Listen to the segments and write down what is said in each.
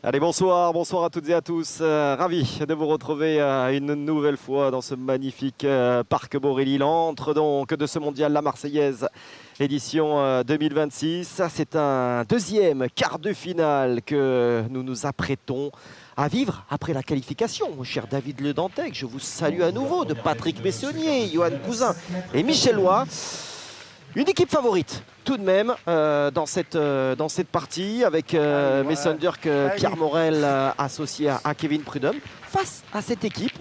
Allez, bonsoir, bonsoir à toutes et à tous. Ravi de vous retrouver une nouvelle fois dans ce magnifique parc Borély. L'antre donc de ce mondial, la Marseillaise, édition 2026. Ça, c'est un deuxième quart de finale que nous nous apprêtons à vivre après la qualification. Mon cher David Le Dantec, je vous salue à nouveau, de Patrick Messonnier, Johan Cousin et Michel Loy. Une équipe favorite tout de même dans cette partie avec Mason Dirk, Pierre Morel associé à Kevin Prudhomme face à cette équipe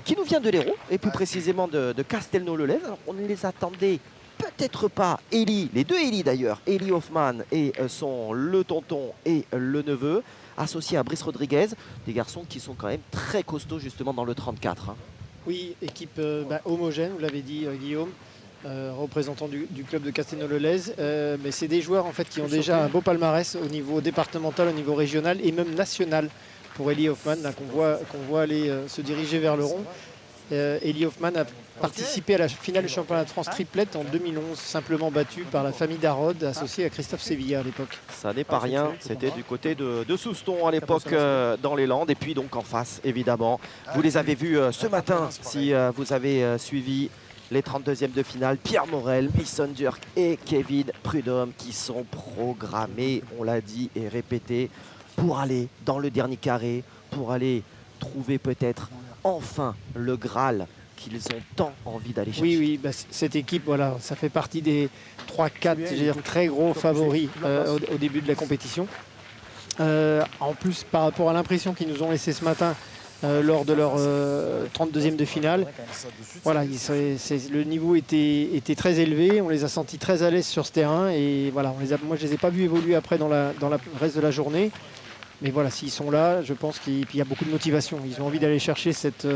qui nous vient de l'Hérault et plus précisément de Castelnau-le-Lez. Alors on ne les attendait peut-être pas, les deux Eli d'ailleurs, Eli Hoffman et le tonton et le neveu, associés à Brice Rodriguez, des garçons qui sont quand même très costauds justement dans le 34. Hein. Oui, équipe homogène, vous l'avez dit Guillaume. Représentant du club de Castelnau-le-Lez, mais c'est des joueurs en fait qui ont déjà un beau palmarès au niveau départemental, au niveau régional et même national pour Eli Hoffman qu'on voit aller se diriger vers le rond. Eli Hoffman a participé à la finale du championnat de France triplette en 2011, simplement battu par la famille Darod associée à Christophe Sévilla à l'époque. Ça n'est pas rien, c'était du côté de Souston à l'époque dans les Landes et puis donc en face évidemment. Vous les avez vus ce matin si vous avez suivi les 32e de finale, Pierre Morel, Mason Dirk et Kevin Prudhomme qui sont programmés, on l'a dit et répété, pour aller dans le dernier carré, pour aller trouver peut-être enfin le Graal qu'ils ont tant envie d'aller chercher. Oui, cette équipe, voilà, ça fait partie des 3-4 très gros favoris au début de la compétition. En plus, par rapport à l'impression qu'ils nous ont laissé ce matin, lors de leur 32e de finale. Voilà, le niveau était très élevé, on les a sentis très à l'aise sur ce terrain et voilà, moi je les ai pas vus évoluer après dans le reste de la journée. Mais voilà, s'ils sont là, je pense qu'il y a beaucoup de motivation. Ils ont envie d'aller chercher cette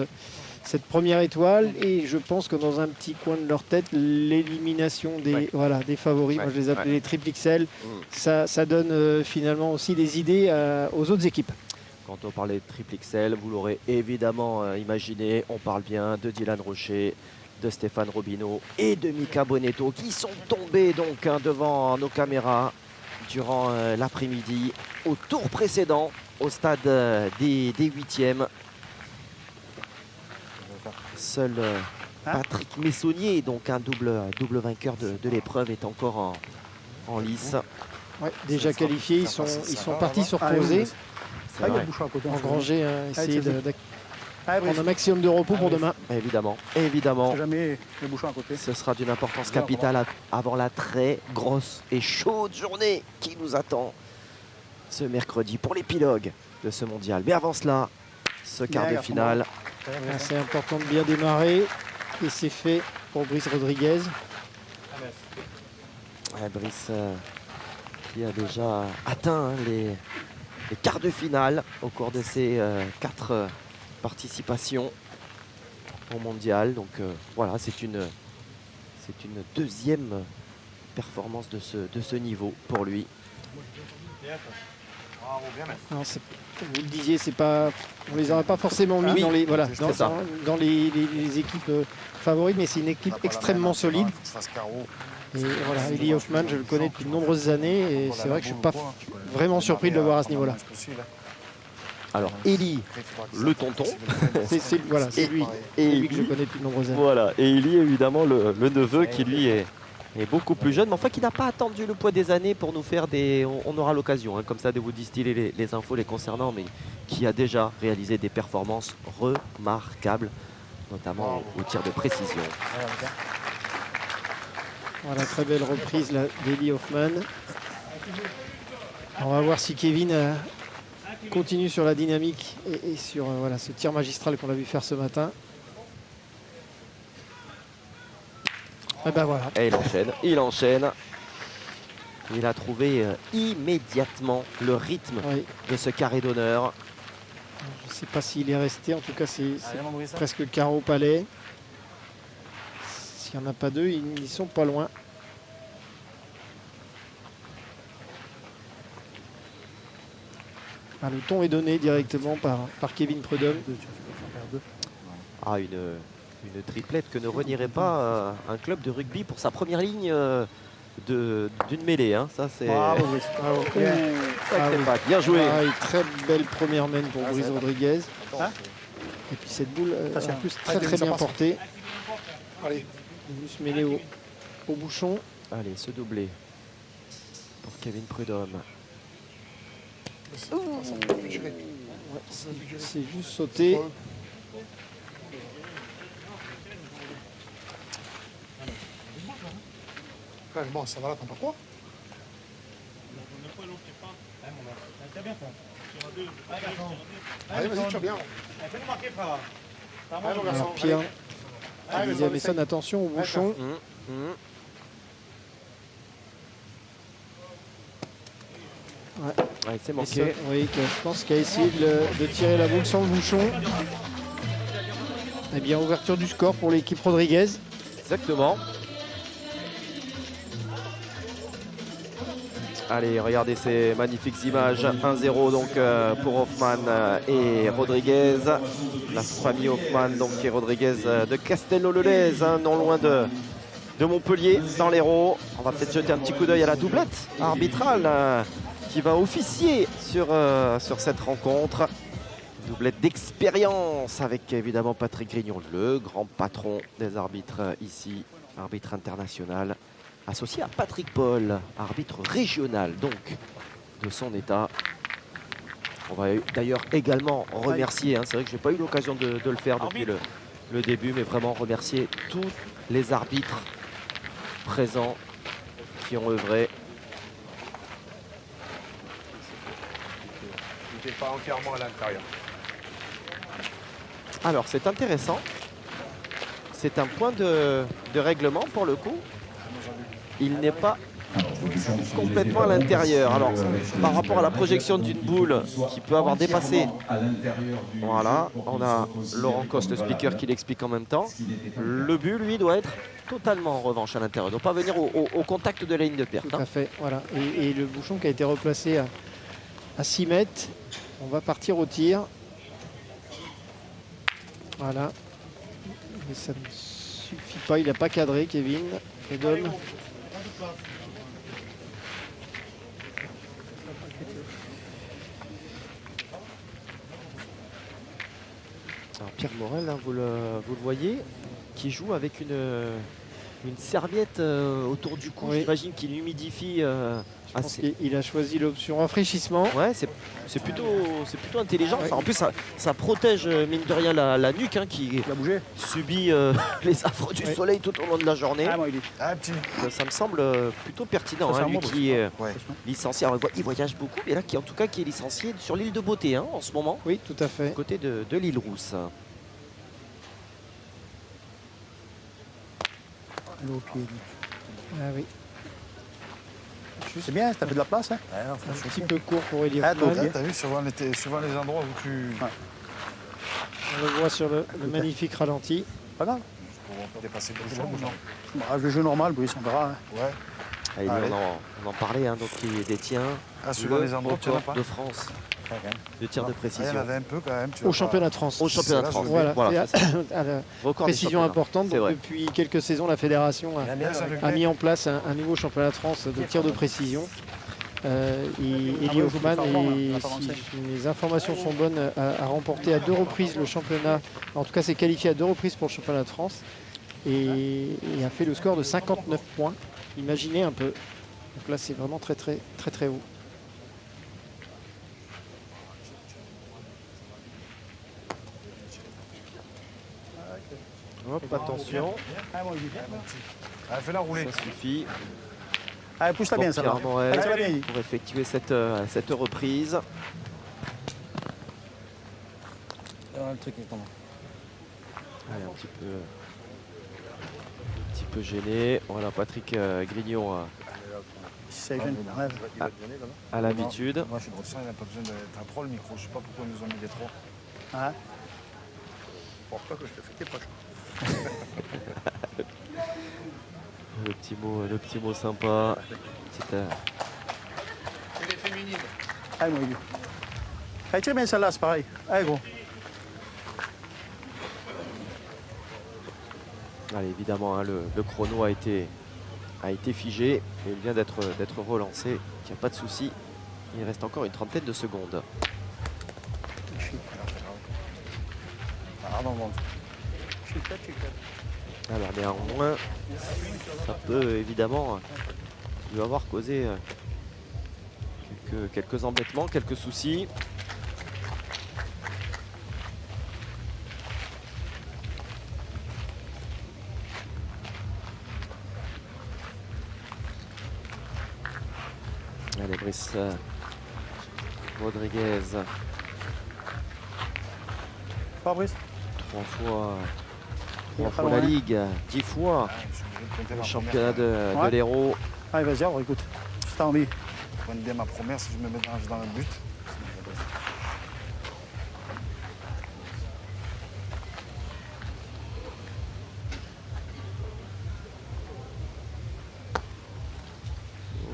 première étoile et je pense que dans un petit coin de leur tête, l'élimination des favoris, moi je les appelle les triple XL, ça donne finalement aussi des idées aux autres équipes. Quand on parlait de triple XL, vous l'aurez évidemment imaginé, on parle bien de Dylan Rocher, de Stéphane Robineau et de Mika Bonetto qui sont tombés donc devant nos caméras durant l'après-midi au tour précédent au stade des 8e. Seul Patrick Messonnier, donc un double vainqueur de l'épreuve, est encore en lice. Ouais, déjà qualifiés, ils sont partis se reposer. Engranger, essayer de prendre un maximum de repos pour demain. Évidemment. Ce sera d'une importance capitale avant la très grosse et chaude journée qui nous attend ce mercredi pour l'épilogue de ce mondial. Mais avant cela, ce quart de finale. C'est important de bien démarrer et c'est fait pour Brice Rodriguez. Brice qui a déjà atteint les quarts de finale au cours de ces 4 participations au mondial. Donc voilà, c'est une deuxième performance de ce niveau pour lui. Alors, vous le disiez, on les aurait pas forcément mis dans les équipes favorites, mais c'est une équipe extrêmement solide. Et voilà, Eli Hoffman, je le connais depuis de nombreuses années et c'est vrai que je ne suis pas vraiment surpris de le voir à ce niveau-là. Alors, Eli, le tonton, c'est lui que je connais depuis de nombreuses années. Voilà, et Eli, évidemment, le neveu qui lui est beaucoup plus jeune, mais enfin qui n'a pas attendu le poids des années pour nous faire on aura l'occasion, comme ça, de vous distiller les infos les concernant, mais qui a déjà réalisé des performances remarquables, notamment au tir de précision. Voilà, très belle reprise d'Eli Hoffman. On va voir si Kevin continue sur la dynamique et sur ce tir magistral qu'on a vu faire ce matin. Et ben voilà. Et il enchaîne. Il a trouvé immédiatement le rythme de ce carré d'honneur. Je ne sais pas s'il est resté, en tout cas c'est presque carreau palais. S'il n'y en a pas deux, ils sont pas loin. Le ton est donné directement par Kevin Prudhomme. Une triplette que ne renierait pas un club de rugby pour sa première ligne d'une mêlée. Ça, c'est... sacré oui. pack. Bien joué. Ah, et très belle première main pour Brice Rodriguez. Et puis cette boule, en plus, très très bien portée. Allez. Il veut se mêler au bouchon. Allez, ce doublé pour Kevin Prudhomme. Ouais, c'est juste sauté. Ouais, bon, ça va là, t'en pas quoi? Allez, vas-y, tu vas bien. Allez, mon garçon, Alors Pierre, allez. il disait à Messon, attention au bouchon. Ouais, c'est Messon, manqué. oui, je pense qu'il a essayé de tirer la boule sans le bouchon. Eh bien, ouverture du score pour l'équipe Rodriguez. Exactement. Allez, regardez ces magnifiques images. 1-0 donc pour Hoffman et Rodriguez. La famille Hoffman donc et Rodriguez de Castello-le-Lez, hein, non loin de Montpellier, dans l'Hérault. On va peut-être jeter un petit coup d'œil à la doublette arbitrale qui va officier sur cette rencontre. Doublette d'expérience avec évidemment Patrick Grignon, le grand patron des arbitres ici, arbitre international. Associé à Patrick Paul, arbitre régional donc de son état. On va d'ailleurs également remercier, hein, c'est vrai que je n'ai pas eu l'occasion de le faire depuis le début, mais vraiment remercier tous les arbitres présents qui ont œuvré. Il n'était pas entièrement à l'intérieur. Alors c'est intéressant, c'est un point de règlement pour le coup. Il n'est pas complètement à l'intérieur. Alors, par rapport à la projection d'une boule qui peut avoir dépassé, voilà, on a Laurent Coste, le speaker, qui l'explique en même temps. Le but, lui, doit être totalement en revanche à l'intérieur. Il ne doit pas venir au contact de la ligne de perte. Tout à fait, voilà. Et le bouchon qui a été replacé à 6 mètres. On va partir au tir. Voilà. Mais ça ne suffit pas. Il n'a pas cadré, Kevin. Prudhomme. Alors, Pierre Morel, hein, vous le voyez, qui joue avec une serviette autour du cou. Oui. J'imagine qu'il humidifie. Je pense qu'il a choisi l'option rafraîchissement. Ouais, c'est plutôt intelligent. Ouais. Enfin, en plus, ça protège mine de rien la nuque hein, qui subit les affres du soleil tout au long de la journée. Petit. Ça me semble plutôt pertinent. Ça, c'est Hein, un lui mot, qui est Ouais. licencié, alors, il voyage beaucoup, mais là qui en tout cas qui est licencié sur l'île de Beauté hein, en ce moment, Oui, tout à fait. du côté de l'île Rousse. Ah oui. C'est bien, ça fait de la place. Hein. Un petit peu court pour Eli Ah, Hoffmann. donc, T'as vu, suivant les endroits où tu... On le voit sur le magnifique ralenti. Pas grave. Pour dépasser le bouchon ou non? Bah, le jeu normal, Brice, on verra. Hein. Ouais. Ah, et lui, Allez. on en parlait, hein, donc qui détient Ah, suivant les endroits, tu en as record pas? de France de tir de Ah, il y précision. en avait un peu quand même. Tu Au vas championnat de France. Au championnat de là, France. je Voilà, Voilà, c'est c'est ça. à la Record des précision championnats. importante. C'est Donc, vrai. depuis quelques saisons, la fédération a mis en place un nouveau championnat de France de tir de précision. Eli Hoffmann, si mes informations sont bonnes, a remporté à 2 reprises le championnat. En tout cas, s'est qualifié à 2 reprises pour le championnat de France et a fait le score de 59 points. Imaginez un peu. Donc là, c'est vraiment très haut. Hop, attention, Ah, fais-la rouler. ça suffit. Allez, pousse-la bien, ça va. Pierre Morel Allez, ça va bien. pour effectuer cette reprise. Le truc est tombé. Allez, un petit peu gêné. Voilà, Patrick Grignon C'est jeune. Ouais. à l'habitude. Moi, je suis de il n'a pas besoin d'être trop le micro. Je sais pas pourquoi ils nous ont mis des trop. Ouais. Je pense pas que je te fais tes poches. Le petit mot sympa. Petite, C'est les féminines. Allez, mon Eli. Allez, tire bien celle-là, c'est pareil. Allez, gros. allez, évidemment, hein, le chrono a été figé et il vient d'être relancé. Il n'y a pas de souci. Il reste encore une trentaine de secondes. Ah, dans le ventre. Alors néanmoins, ça peut évidemment lui avoir causé quelques embêtements, quelques soucis. Allez, Brice Rodriguez, Fabrice. 3 fois, Il est 3 pas fois la loin. Ligue, 10 fois Je suis obligé de compter le ma championnat première. de Ouais. l'Hérault. Allez, vas-y, alors écoute. Si t'as envie. Je prends bien ma première si je me mets dans le but.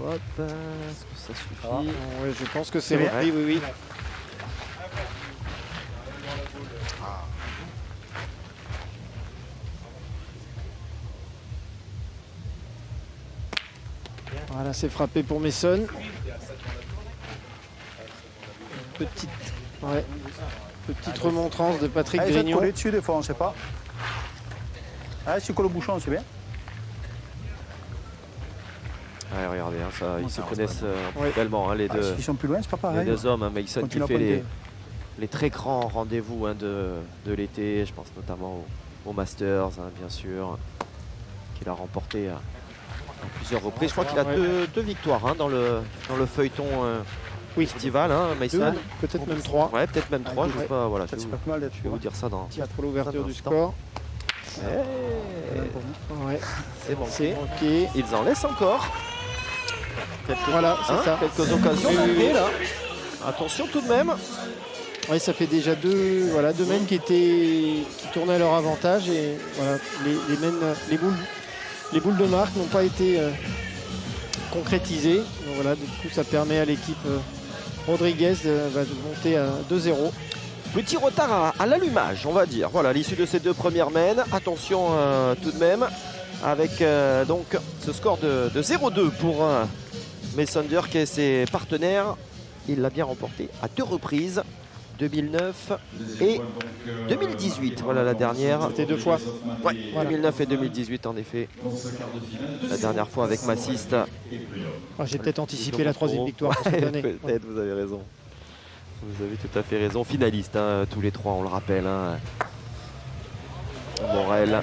Hop, est-ce que ça suffit? Ouais, je pense que c'est C'est bien. repris, oui, oui. Voilà, c'est frappé pour Mason. Petite, ouais, petite remontrance de Patrick Allez, essaie de Grignon. coller dessus des fois, on ne sait pas. Allez, si tu colles au bouchon, c'est bien. Ouais, regardez, hein, ça, ils se connaissent Ouais. tellement, hein, les, Ah, deux, S'ils sont plus loin, c'est pas les pareil. deux hommes. Hein, Mason qui Continue à fait pointer. les très grands rendez-vous hein, de l'été. Je pense notamment au Masters, hein, bien sûr, qu'il a remporté à plusieurs reprises. Je crois qu'il a Ouais. deux victoires hein, dans le feuilleton Oui. estival, hein, Deux, Mason. peut-être même 3. Ouais, peut-être même 3. Je ouais. sais pas, voilà, je Ça, vais c'est vous, pas mal d'être je vais vous dire ça dans. Pour l'ouverture du Instant. score. Eh, Ouais, c'est c'est manqué. manqué. Ils en laissent encore. Voilà, c'est Hein, ça. quelques occasions Oui, oui, manquées oui. là. Attention tout de même. Oui, ça fait déjà deux mêmes qui tournaient à leur avantage et voilà, les boules de marque n'ont pas été concrétisées. Donc voilà, du coup ça permet à l'équipe Rodriguez de monter à 2-0. Petit retard à l'allumage, on va dire. Voilà, l'issue de ces deux premières mènes. Attention tout de même, avec donc ce score de 0-2 pour Mason Durk et ses partenaires. Il l'a bien remporté à 2 reprises, 2009 et 2018. Voilà la dernière. C'était 2 fois. Ouais, Voilà. 2009 et 2018 en effet. La dernière fois avec Massiste. Ah, j'ai peut-être anticipé la 3e victoire pour cette année. Peut-être, vous avez raison. Vous avez tout à fait raison. Finalistes, hein, tous les trois, on le rappelle. Hein. Morel.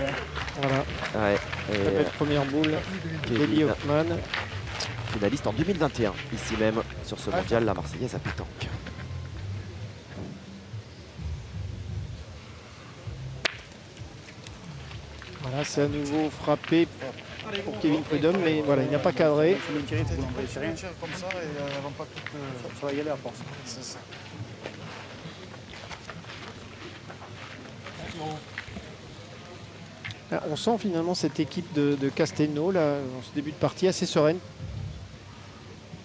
Voilà, Ouais, et, la belle première boule d'Eli Kevin, Hoffman. finaliste en 2021, ici même sur ce mondial, la Marseillaise à pétanque. Voilà, c'est à nouveau frappé pour Kevin Prudhomme, mais voilà, il n'a pas cadré. Tu mets une tirée, tu Tu peux l'envoyer sur rien. tires comme ça et elles vont pas toutes. Ça va y aller à force. C'est ça. Ah, on sent finalement cette équipe de Castelnau là, en ce début de partie assez sereine.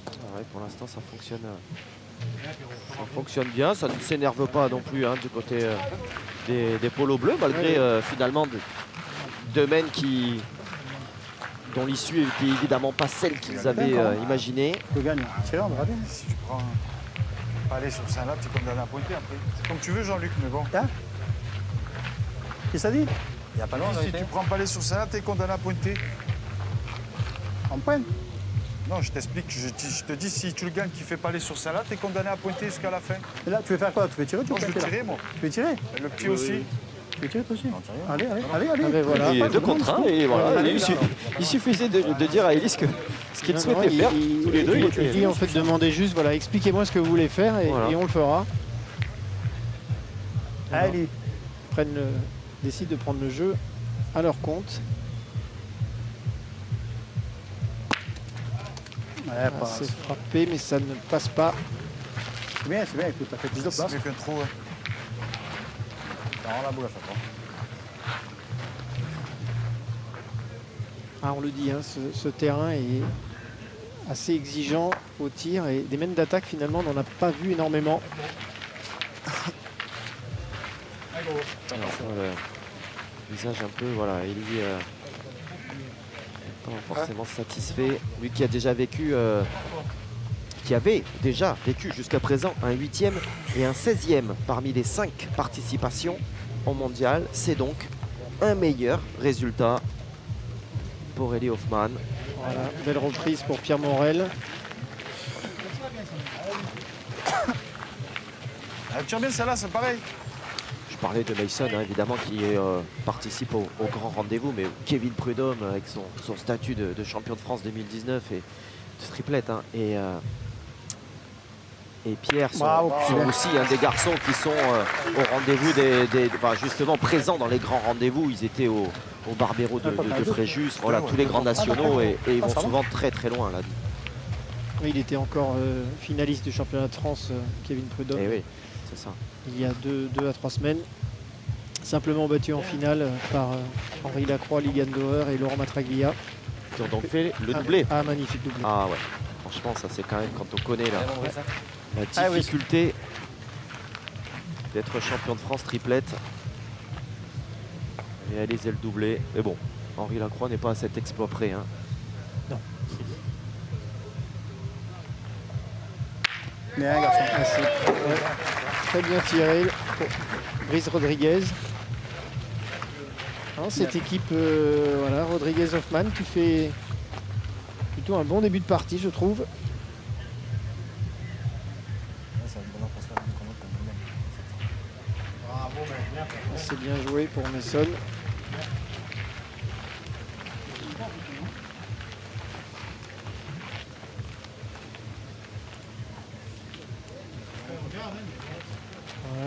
Ah ouais, pour l'instant, ça fonctionne bien. Ça ne s'énerve pas non plus hein, du côté des polos bleus, malgré finalement deux mènes dont l'issue n'était évidemment pas celle qu'ils avaient imaginée. Tu peux gagner. Tirer, on verra bien. Si tu prends un palais sur Saint-Lap, tu es condamné à pointer après. C'est comme tu veux, Jean-Luc, mais bon. Hein Qu'est-ce que ça dit Il n'y a pas loin, Si tu prends palais sur Saint-Lap, tu es condamné à pointer. En pointe. Non, je t'explique. Je te dis, si tu le gagnes qui fait palais sur Saint-Lap, tu es condamné à pointer jusqu'à la fin. Et là, tu veux faire quoi? Tu veux tirer ou tu Moi, veux je veux pointer, là tirer, moi. Tu veux tirer? Et le pied aussi. Tu veux tirer toi aussi? Allez, allez, allez, allez. Ah ben voilà. Et 2 contre 1, et voilà. Allez, Il suffisait de dire à Elise ce qu'il Non, souhaitait non, faire. Tous les deux, il il était- dit en fait demander juste, voilà, expliquez-moi ce que vous voulez faire et, Voilà. et on le fera. Allez. Décident de prendre le jeu à leur compte. Ouais, Ah, pas. c'est frappé, mais ça ne passe pas. C'est bien, écoute, t'as fait plus de C'est place. mieux qu'un trou. Ouais. Ça rend la boule à chaque fois. Ah, on le dit, hein, ce terrain est assez exigeant au tir et des mènes d'attaque finalement on n'en a pas vu énormément. Alors, visage un peu, voilà, Eli pas forcément satisfait. Lui qui a déjà vécu qui avait déjà vécu jusqu'à présent un 8e et un 16e parmi les 5 participations au mondial. C'est donc un meilleur résultat pour Eli Hoffmann. Voilà, belle reprise pour Pierre Morel. Elle tire bien celle-là, c'est pareil. Je parlais de Mason, hein, évidemment, qui participe au grand rendez-vous, mais Kevin Prudhomme, avec son statut de champion de France 2019 et de triplette, hein, et Pierre sont aussi des garçons qui sont au rendez-vous, justement présents dans les grands rendez-vous. Ils étaient au Barbero de Fréjus, voilà, tous les grands nationaux, et ils vont souvent très très loin là. Oui, il était encore finaliste du championnat de France, Kevin Prudhomme. Et oui, c'est ça. Il y a 2 à 3 semaines. Simplement battu en finale par Henri Lacroix, Ligan Dauer et Laurent Matraglia. Qui ont donc fait le doublé. Ah, magnifique doublé. Ah ouais, franchement, ça c'est quand même, quand on connaît la difficulté d'être champion de France triplette, réaliser le doublé. Mais bon, Henri Lacroix n'est pas à cet exploit près. Hein. Non. Bien, garçon. Très bien tiré pour Brice Rodriguez. Hein, cette équipe, voilà, Rodriguez-Hoffmann qui fait plutôt un bon début de partie, je trouve. C'est bien joué pour Mason.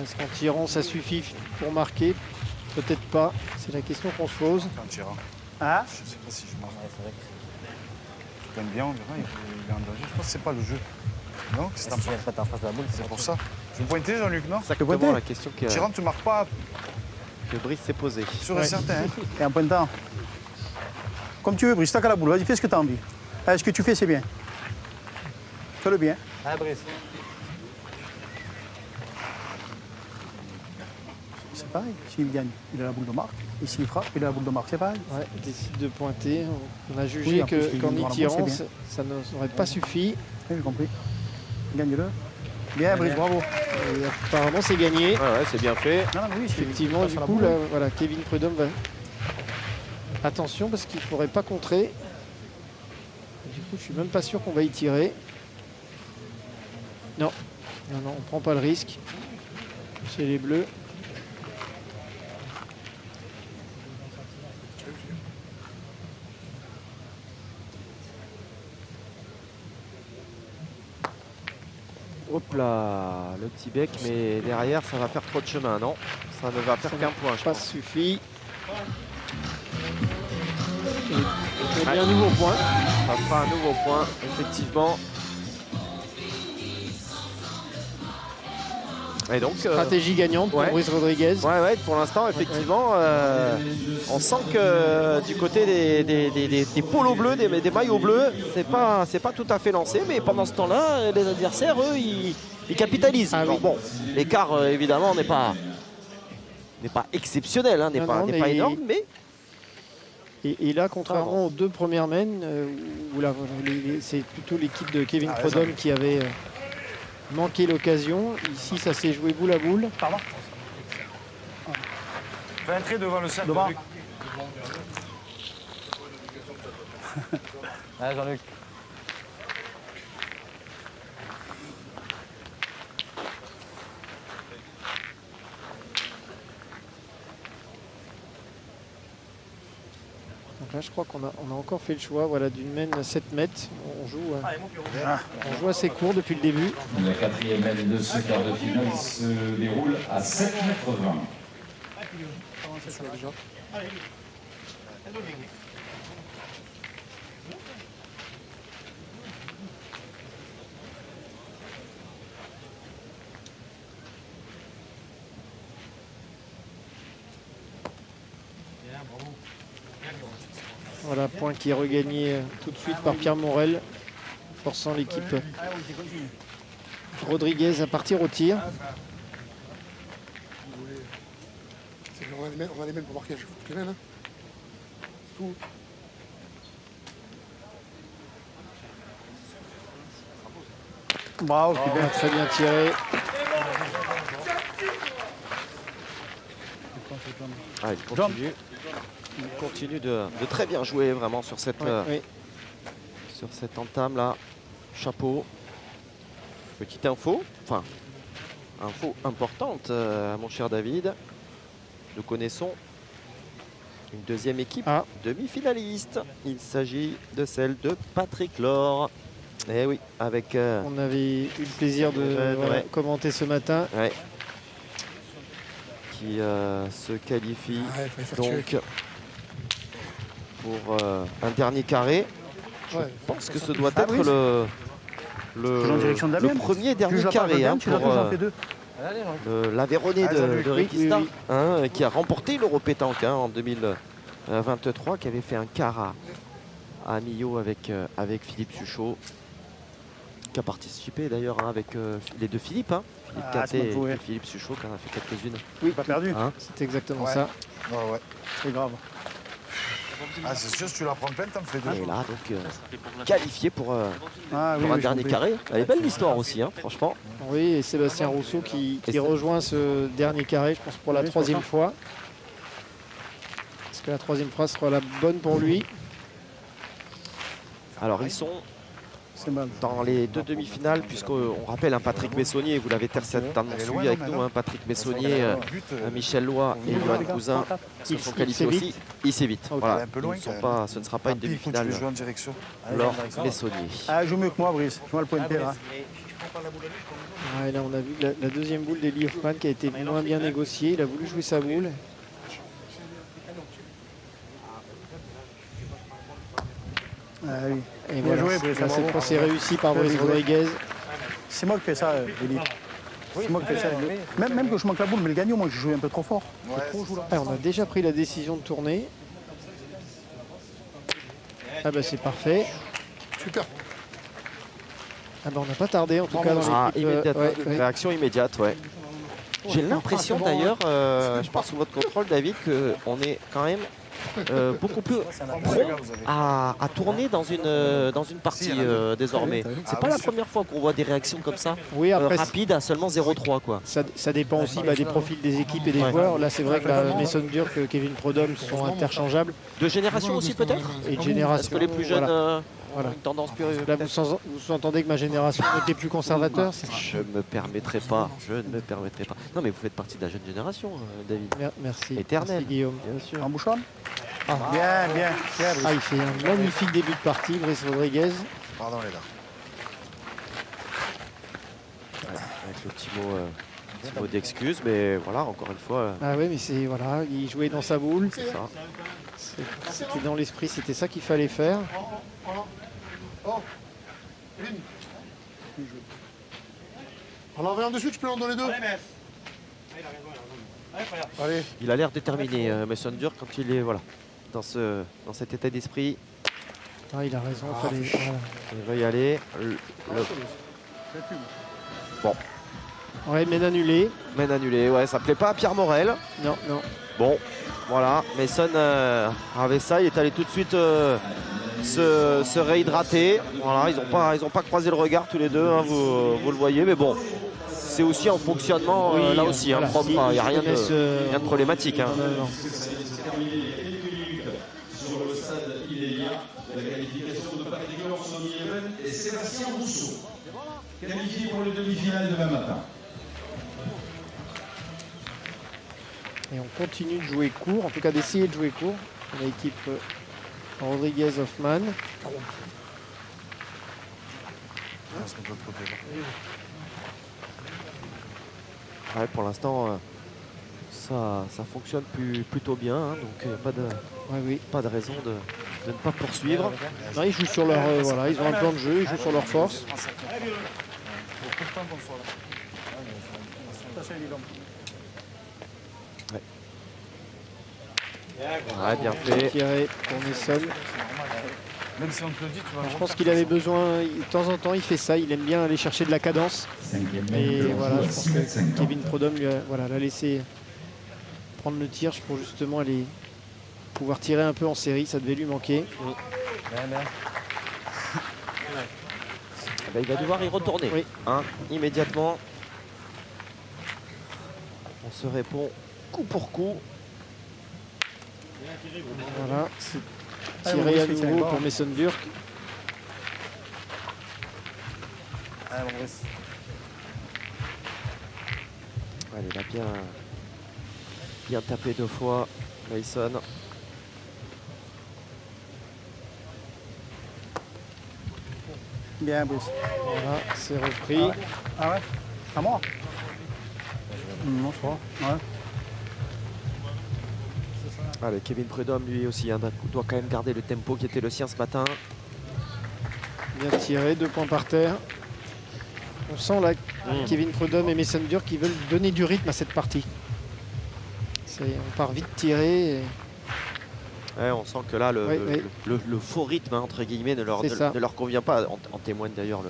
Est-ce qu'en tirant ça suffit pour marquer? Peut-être pas, c'est la question qu'on se pose. En tirant. Hein? Je sais pas si je marque. Je t'aime bien, on verra, il est en danger. Je pense que c'est pas le jeu. Non, qu'est-ce que t'en penses? C'est pour ça. Je vais pointer, Jean-Luc, non? C'est exactement la question Tirant, tu marques pas, que Brice s'est posée. sûr et certain. Hein. Et en pointant. Comme tu veux, Brice, t'as qu'à la boule. Vas-y, fais ce que tu as envie. Ce que tu fais, c'est bien. Fais-le bien. Ah, Brice. C'est pareil. S'il gagne, il a la boule de marque. Et s'il frappe, il a la boule de marque. C'est pareil. Ouais, il décide de pointer. On a jugé Oui, en plus, qu'en il y doit tirant, l'avancer bien. ça n'aurait pas suffi. Oui, j'ai compris. Gagne-le. Bien, Brice, bravo. Et apparemment, c'est gagné. Ouais, c'est bien fait. Non, mais oui, Effectivement, du coup, là, voilà, Kevin Prudhomme va... Attention, parce qu'il ne faudrait pas contrer. Du coup, je suis même pas sûr qu'on va y tirer. Non, non, non, on prend pas le risque. C'est les Bleus. Hop là, le petit bec, mais derrière, ça va faire trop de chemin, non? Ça ne va faire qu'un point, je Pas pense. suffit. Et bien un nouveau point. Ça fera un nouveau point, effectivement. Et donc, Stratégie gagnante pour ouais. Brice Rodriguez. ouais, pour l'instant, effectivement, on sent que du côté des polos bleus, des maillots bleus, c'est pas tout à fait lancé, mais pendant ce temps-là, les adversaires, eux, ils capitalisent. Ah, Alors, oui. bon, l'écart, évidemment, n'est pas exceptionnel, hein, n'est Non, pas non, mais énorme, mais Et là, contrairement aux 2 premières mènes, où là, c'est plutôt l'équipe de Kevin Prudhomme qui avait manqué l'occasion. Ici, ça s'est joué boule à boule. Pardon? Fais entrer devant le cercle. Devant. Luc. Allez, Jean-Luc. Donc là, je crois qu'on a encore fait le choix, voilà, d'une mène à 7 mètres. On joue assez court depuis le début. La quatrième mène de ce quart de finale se déroule à 7,20 m. Voilà, point qui est regagné tout de suite par Pierre Morel, forçant l'équipe Rodriguez à partir au tir. On va les mêmes pour marquer, je fous les mêmes. Hein. Tout. Bravo, c'est bien. Très bien tiré. Ah, il continue de très bien jouer vraiment sur cette, Oui. sur cette entame là. Chapeau. Petite info, enfin, info importante, mon cher David. Nous connaissons une deuxième équipe demi-finaliste. Il s'agit de celle de Patrick Laure. Eh oui, avec... On avait eu le plaisir de commenter ce matin. Ouais. Qui se qualifie donc pour un dernier carré. Je pense que ce doit être le premier dernier carré hein, pour l'Aveyronais de Rikista, hein, qui a remporté l'Euro Pétanque hein, en 2023, qui avait fait un quart à Millau avec Philippe Suchot, qui a participé d'ailleurs hein, avec les deux Philippe, hein, Philippe Caté et Philippe Suchot, qui en a fait quelques-unes. Oui, pas perdu. Hein, c'est exactement ça. Ouais. C'est grave. Ah, c'est sûr, si tu la prends pleine, t'en fais deux. Et là, donc, qualifié pour un dernier carré. Elle est belle l'histoire aussi, hein, franchement. Oui, et Sébastien Rousseau qui rejoint ce dernier carré, je pense, pour la troisième fois. Est-ce que la troisième fois sera la bonne pour lui? Alors, ils sont dans les deux demi-finales, puisqu'on rappelle un Patrick Messonnier, vous l'avez certainement suivi avec nous, hein, Patrick Messonnier, Michel Loy et Johan Cousin se sont qualifiés aussi. Il s'évite. Voilà. Ce ne sera pas une demi-finale. Laure Messonnier. Ah, joue mieux que moi, Brice. Je vois le point de terre. Ouais, là, on a vu la deuxième boule d'Eli Hoffman qui a été moins bien négociée. Il a voulu jouer sa boule. Ah oui. Et bien joué, Brice. Cette fois, c'est réussi par Brice Rodriguez. C'est moi qui fais ça, Eli. C'est moi qui fais ça. Même que je manque la boule, mais le gagnant, moi, je joue un peu trop fort. On a déjà pris la décision de tourner. Ah bah c'est parfait. Super. Ah bah on n'a pas tardé en tout cas dans l'équipe. Réaction immédiate, ouais. J'ai l'impression d'ailleurs, je pars sous votre contrôle David, qu'on est quand même beaucoup plus prompt à tourner dans une partie désormais. C'est pas la première fois qu'on voit des réactions comme ça, rapides à seulement 0-3 quoi. Ça dépend aussi des profils des équipes et des joueurs. Là c'est vrai que Mason Durk, Kevin Prodhomme sont interchangeables. De génération aussi peut-être. Et de génération. Est-ce que les plus jeunes voilà. une tendance plus... Là vous entendez que ma génération était plus conservateur. Je ne me permettrai pas. Non mais vous faites partie de la jeune génération, David. Merci. Éternel. Merci Guillaume. Bien sûr. En bouchonne. Bien. Il fait un magnifique début de partie, Brice Rodriguez. Pardon les gars. Avec le petit mot d'excuse, mais voilà, encore une fois. Ah oui, mais c'est voilà, il jouait dans sa boule. C'est ça. C'était dans l'esprit, c'était ça qu'il fallait faire. On en avait un dessus, tu peux en donner deux. Allez. Il a l'air déterminé, Mason Durk, quand il est dans cet état d'esprit. Ah, il a raison, il va y aller. Bon. Ouais, mène annulé. Ouais, ça plaît pas à Pierre Morel. Non. Bon, voilà. Mason avait ça, il est allé tout de suite se réhydrater. Voilà, ils ont pas croisé le regard tous les deux, hein, vous le voyez, mais bon. C'est aussi en fonctionnement là aussi, hein, propre, il n'y a rien de problématique. Hein. Non. Sur le stade Ilénia, la qualification de Patrick Laure, Sonny Even et Sébastien Rousseau. Qualifié pour les demi-finales demain matin. Et on continue de jouer court, en tout cas d'essayer de jouer court. L'équipe Rodriguez-Hoffman. Ouais, pour l'instant, ça fonctionne plutôt bien, hein, donc il n'y a pas de raison de ne pas poursuivre. Non, ils jouent sur leur, ils ont un plan de jeu, ils jouent sur leur force. Ouais, bien fait. Tiré pour Mason. Même si on te le dit, tu vas. Je pense qu'il avait besoin, de temps en temps il fait ça, il aime bien aller chercher de la cadence. Et voilà, je pense que Kevin Prodhomme l'a laissé prendre le tir pour justement aller pouvoir tirer un peu en série, ça devait lui manquer. ben, il va devoir y retourner. Oui. Hein, immédiatement. On se répond coup pour coup. Voilà, c'est Allez, tiré à Maurice, nouveau tiens, pour Mason Burke. Allez, Maurice. Allez, il a bien tapé 2 fois, Mason. Bien, Brice. Voilà, c'est repris. Ah ouais À moi Non, je crois. Ouais. Allez, Kevin Prudhomme, lui aussi, hein, doit quand même garder le tempo qui était le sien ce matin. Bien tiré, 2 points par terre. On sent là Kevin Prudhomme et Mason Burke qui veulent donner du rythme à cette partie. On part vite tiré. Ouais, on sent que là, Oui, oui. le faux rythme, hein, entre guillemets, ne leur convient pas. En témoigne d'ailleurs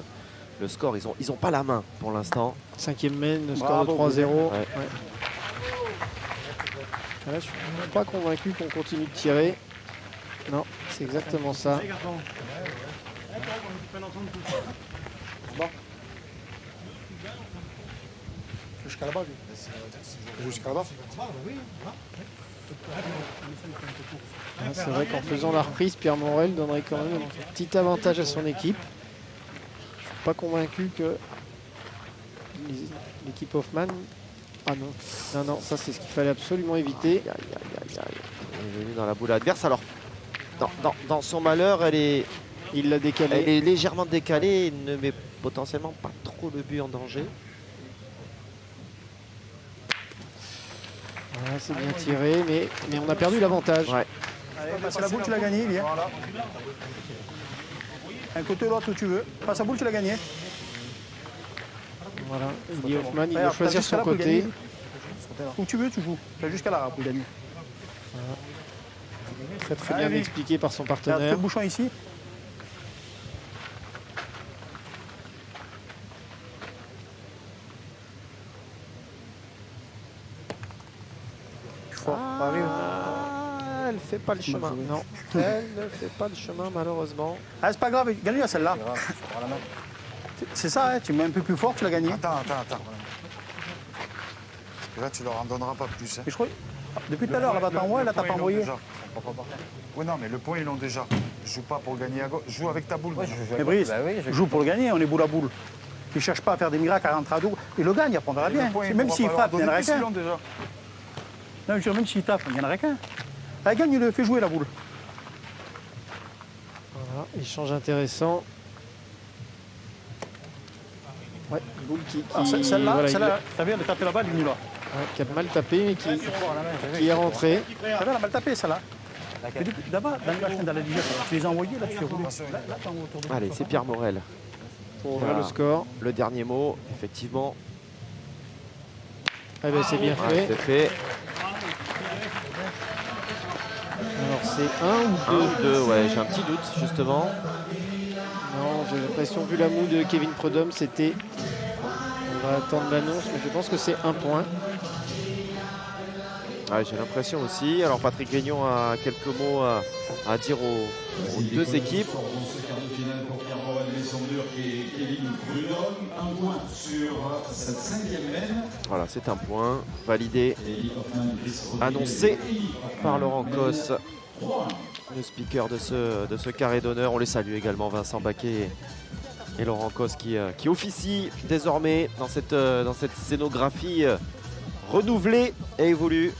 le score. Ils ont pas la main pour l'instant. 5e main, le score Bravo, de 3-0. Ouais. Ouais. Là, je ne suis pas convaincu qu'on continue de tirer. Non, c'est exactement ça. Jusqu'à là-bas, lui. Jusqu'à là-bas. Ah, c'est vrai qu'en faisant la reprise, Pierre Morel donnerait quand même un petit avantage à son équipe. Je ne suis pas convaincu que l'équipe Hoffman... Ah non, non, ça c'est ce qu'il fallait absolument éviter. Aïe, aïe, aïe, aïe. Elle est venue dans la boule adverse. Alors, dans son malheur, elle Il l'a décalé. est légèrement décalée et ne met potentiellement pas trop le but en danger. Voilà, c'est bien tiré, mais on a perdu l'avantage. Ouais. Allez, passe la boule, tu l'as gagné, viens. Un côté ou l'autre où tu veux. Passe la boule, tu l'as gagné. Voilà, Eddie Hoffman, il doit Regarde, choisir t'as jusqu'à son là pour côté. gagner. Où tu veux, tu joues. Tu as jusqu'à là pour gagner. Très très bien Allez. expliqué par son Regarde, fais partenaire. le bouchon ici. Fort, ça arrive. Ah, elle fait pas le chemin. Non, elle ne fait pas le chemin malheureusement. Ah, c'est pas grave, gagne-la celle-là. C'est ça, hein, tu mets un peu plus fort, tu l'as gagné. Attends. Et là, tu leur en donneras pas plus. Hein. Et je crois, depuis tout à l'heure, là-bas, t'as envoyé, là, t'as pas envoyé. Oui, non, mais le point, ils l'ont déjà. Joue pas pour gagner à gauche. Joue avec ta boule. Mais Brice, joue pour le gagner, on est boule à boule. Tu cherches pas à faire des miracles à rentrer à dos. Il le gagne, après on verra bien. Même s'il frappe, il n'y en aurait qu'un. Non, je veux dire, même s'il tape, il n'y en aurait qu'un. Allez, gagne-le, fais jouer la boule. Voilà, échange intéressant. Ouais, boule qui Celle-là, voilà, t'as vu, elle a tapé la balle, il est là. ouais, qui a mal tapé, mais qui est rentré. T'as vu, elle a mal tapé, celle-là. D'abord, dans la division, tu les as envoyés, là, tu fais rouler. Là, t'en autour de Allez, c'est Pierre Morel. Pour ouvrir le score. Le dernier mot, effectivement. Ah ben, c'est bien Ouais, fait. c'est fait. Alors c'est 1 ou 2 1 ou 2, ouais, j'ai un petit doute justement. Non, j'ai l'impression, vu la moue de Kevin Prudhomme, c'était... On va attendre l'annonce, mais je pense que c'est 1 point. Ouais, j'ai l'impression aussi. Alors Patrick Grignon a quelques mots à dire aux deux équipes. Dans ce quart de finale pour Pierre Morel, Mason Burke et Kevin Prudhomme. Un point sur cette 5e main. Voilà, c'est un point validé, Eddie Hoffman, Brice Rodriguez, annoncé Eddie par Hoffman, Laurent main Cos, 3. le speaker de ce carré d'honneur. On les salue également, Vincent Baquet et Laurent Cos qui officie désormais dans cette scénographie renouvelée et évolue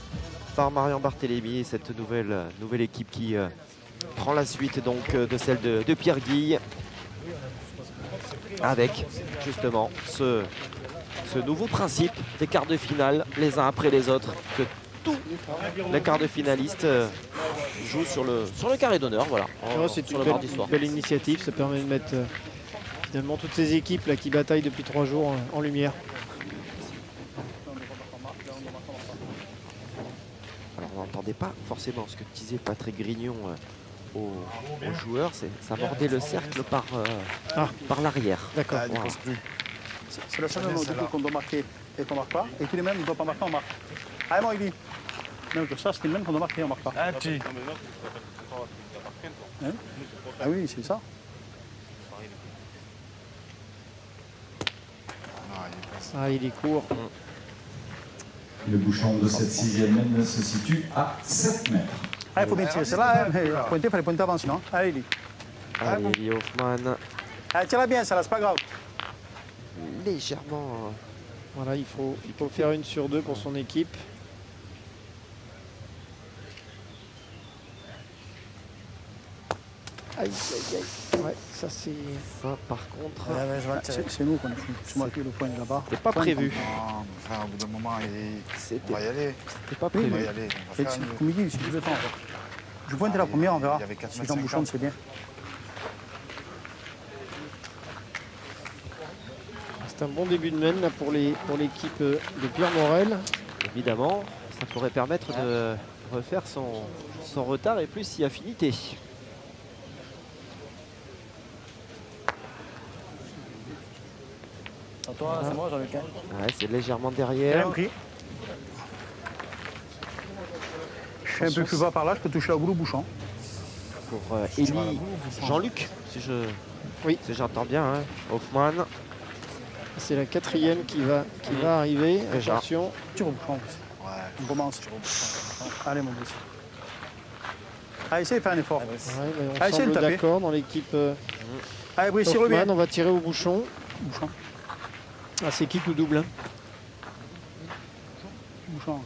par Marian Barthélémy et cette nouvelle équipe qui prend la suite donc de celle de Pierre Guille avec justement ce nouveau principe des quarts de finale les uns après les autres, que tous les quarts de finalistes jouent sur le carré d'honneur, voilà, C'est sur une le mardi soir. belle initiative, ça permet de mettre finalement toutes ces équipes là, qui bataillent depuis 3 jours en lumière. Alors on n'entendait pas forcément ce que disait Patrick Grignon aux joueurs, ça mordait le cercle par l'arrière. D'accord. Ah, il ne passe plus. C'est la seule qu'on doit marquer et qu'on ne marque pas. Et tous les mêmes, on ne doit pas marquer, on marque. Allez, moi, il dit. Donc ça, c'était le même qu'on doit marquer, on ne marque pas. Ah, petit. Hein? Ah oui, c'est ça. Ah, il est court. Le bouchon de cette 6e mène se situe à 7 mètres. Ah, il faut bien tirer celle-là, hein, mais pointer, il fallait pointer avant sinon. Allez, Eli. Allez, Eli Hoffmann. Allez, tire-la bien, ça là, c'est pas grave. Légèrement. Voilà, il faut faire une sur deux pour son équipe. Aïe, aïe, aïe. Ouais, ça c'est... Ça, par contre, C'est nous qu'on a foutu. C'est moi qui ai le point là-bas. c'était pas prévu. Non, enfin, au bout d'un moment, on C'était va y aller. pas On prévu. va y aller. On va faire C'est une- comme il dit, c'est le temps. Je pointe la première, on verra. Il y avait 4 Si mètres Jean Bouchon, 50. c'est bien. C'est un bon début de mène là, pour l'équipe de Pierre Morel. Évidemment, ça pourrait permettre de refaire son retard et plus si affinité. Toi, c'est moi, Jean-Luc. Ouais, c'est légèrement J'ai derrière. rien pris. Je suis un peu plus bas par là, je peux toucher la boule au bouchon. Pour Eli Jean-Luc, si j'entends bien, hein. Hoffmann. C'est la 4e qui va arriver. Déjà. Attention. Tire au bouchon. Ouais, On commence. Allez, mon Brice. Allez, essaye de faire un effort. Ouais, mais on Allez, essayez de semble taper. d'accord dans l'équipe Allez, Brice, tire bien. Hoffmann. On va tirer au bouchon. Bouchon. Ah, c'est kick ou double, hein. Bouchon.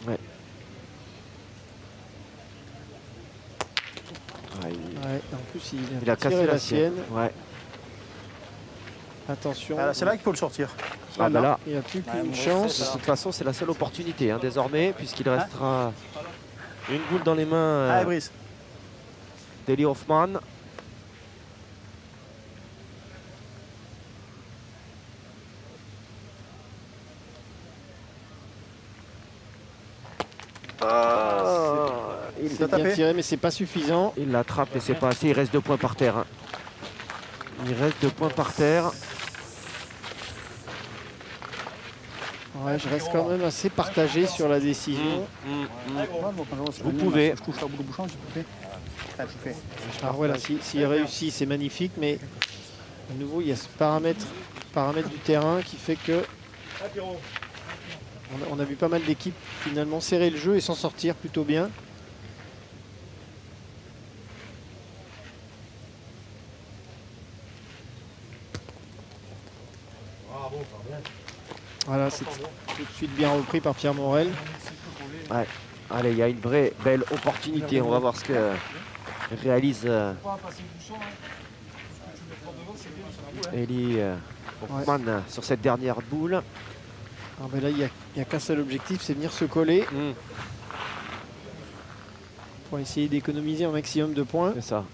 Ouais. Ouais, en plus, Il a cassé tiré la sienne. Ouais. Attention. Voilà, c'est là qu'il faut le sortir. Ah bah là, Il n'y a plus qu'une de chance. toute façon, c'est la seule opportunité hein, désormais, puisqu'il restera une boule dans les mains Allez, Brice. d'Eli Hoffmann. Il s'est bien tiré, mais c'est pas suffisant. Il l'attrape et c'est pas assez. Il reste 2 points par terre. Hein. Il reste 2 points par terre. Ouais, je reste quand même assez partagé sur la décision. Vous pouvez. Je touche la boule au bouchon, j'ai tout fait. Ah, tout fait. Alors voilà, s'il réussit, c'est magnifique, mais à nouveau, il y a ce paramètre du terrain qui fait que on a vu pas mal d'équipes finalement serrer le jeu et s'en sortir plutôt bien. Voilà, c'est tout de suite bien repris par Pierre Morel. Ouais. Allez, il y a une vraie belle opportunité. On va voir ce que réalise Eli Hoffmann sur cette dernière boule. Alors ben là, il n'y a qu'un seul objectif, c'est venir se coller pour essayer d'économiser un maximum de points. C'est ça.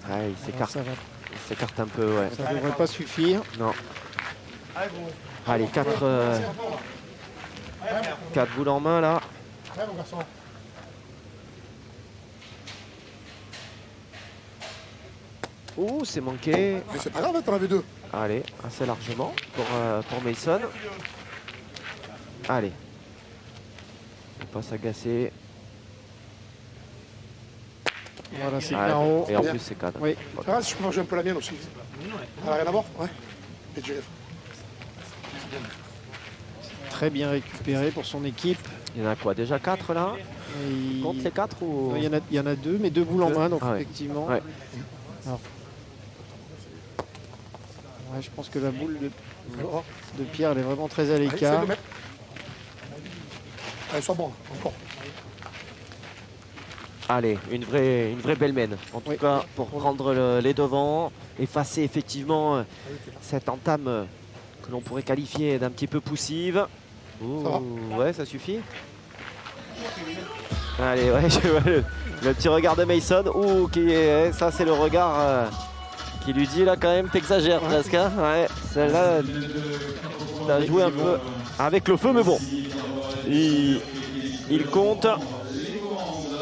Ah, il s'écarte un peu, ouais. Ça ne devrait pas suffire. Non. Allez, 4 boules en main là. Ouais, mon garçon. Ouh, c'est manqué. Mais c'est pas grave, t'en avais 2. Allez, assez largement pour Mason. Allez. Il pas s'agacer. Voilà, c'est Ah, carreau. et en plus, c'est cadre. Oui. Ah, si je peux manger un peu la mienne aussi. Elle a rien à voir? Ouais. Et tu... Très bien récupéré pour son équipe. Il y en a quoi? Déjà 4 là? Et Compte les 4 ou... non, il y en a 2, mais 2 boules en main, donc Ah ouais. effectivement. Ouais. Alors, ouais, je pense que la boule de Pierre, elle est vraiment très à Allez, l'écart. essaye de mettre. Allez, sois bon, là, encore. Allez, une vraie belle mène. En tout cas, pour prendre les devants, effacer effectivement cette entame que l'on pourrait qualifier d'un petit peu poussive. Ouh, ouais, ça suffit. Allez, ouais, je vois le petit regard de Mason. Ouh, ça c'est le regard qui lui dit là quand même, t'exagères presque. Hein, ouais, celle-là, t'as joué un peu avec le feu, mais bon, il compte.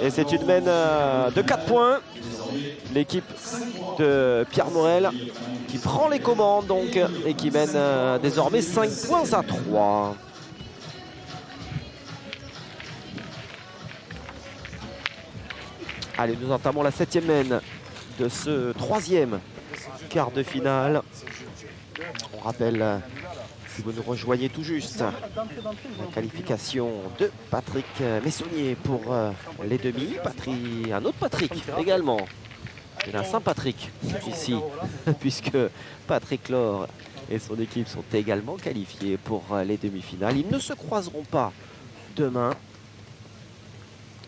Et c'est une mène de 4 points. L'équipe de Pierre Morel qui prend les commandes donc et qui mène désormais 5 points à 3. Allez, nous entamons la 7e main de ce 3e quart de finale. On rappelle, si vous nous rejoignez tout juste, la qualification de Patrick Messonnier pour les demi. Un autre Patrick également. Il y en a Saint-Patrick ici, puisque Patrick Laure et son équipe sont également qualifiés pour les demi-finales. Ils ne se croiseront pas demain.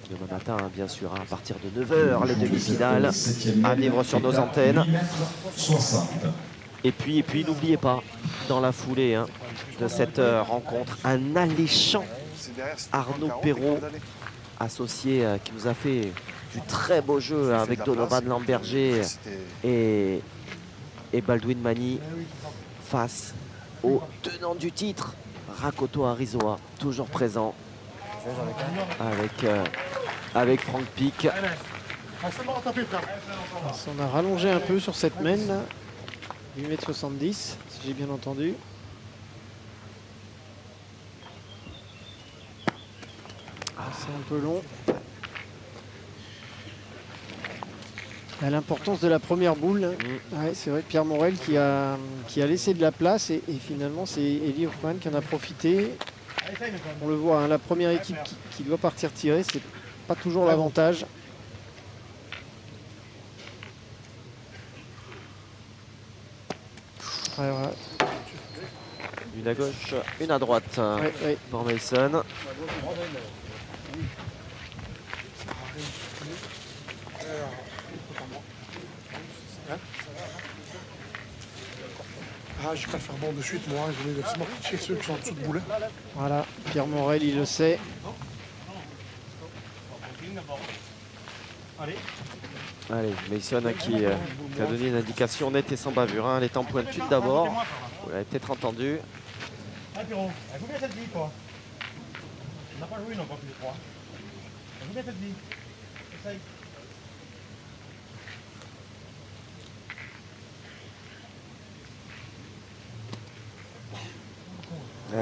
Demain matin, bien sûr, à partir de 9h, les demi-finales à vivre sur nos antennes. Et puis n'oubliez pas, dans la foulée de cette rencontre, un alléchant Arnaud Perrault, associé qui nous a fait du très beau jeu avec Donovan Lamberger et Baldwin Mani face au tenant du titre, Rakoto Arizoa, toujours présent avec Franck Pic. On a rallongé un peu sur cette main, 8,70 m, si j'ai bien entendu. C'est un peu long. L'importance de la première boule. Ouais, c'est vrai, Pierre Morel qui a laissé de la place et finalement c'est Eli Hoffman qui en a profité. On le voit, la première équipe qui doit partir tirer, c'est pas toujours l'avantage. Ouais, ouais. Une à gauche, une à droite Ouais. pour Mason. Ah, j'ai qu'à le faire bon de suite, moi. Je vais laisser chez ceux qui sont en dessous de boulet. Voilà, Pierre Morel, il le sait. Allez, Mason qui a donné une indication nette et sans bavure. Elle est en pointure d'abord. Vous l'avez peut-être entendu. Ah, Pierrot, elle joue bien cette vie, toi. On n'a pas joué, non, pas tous les trois. Elle joue bien cette vie. Essaye.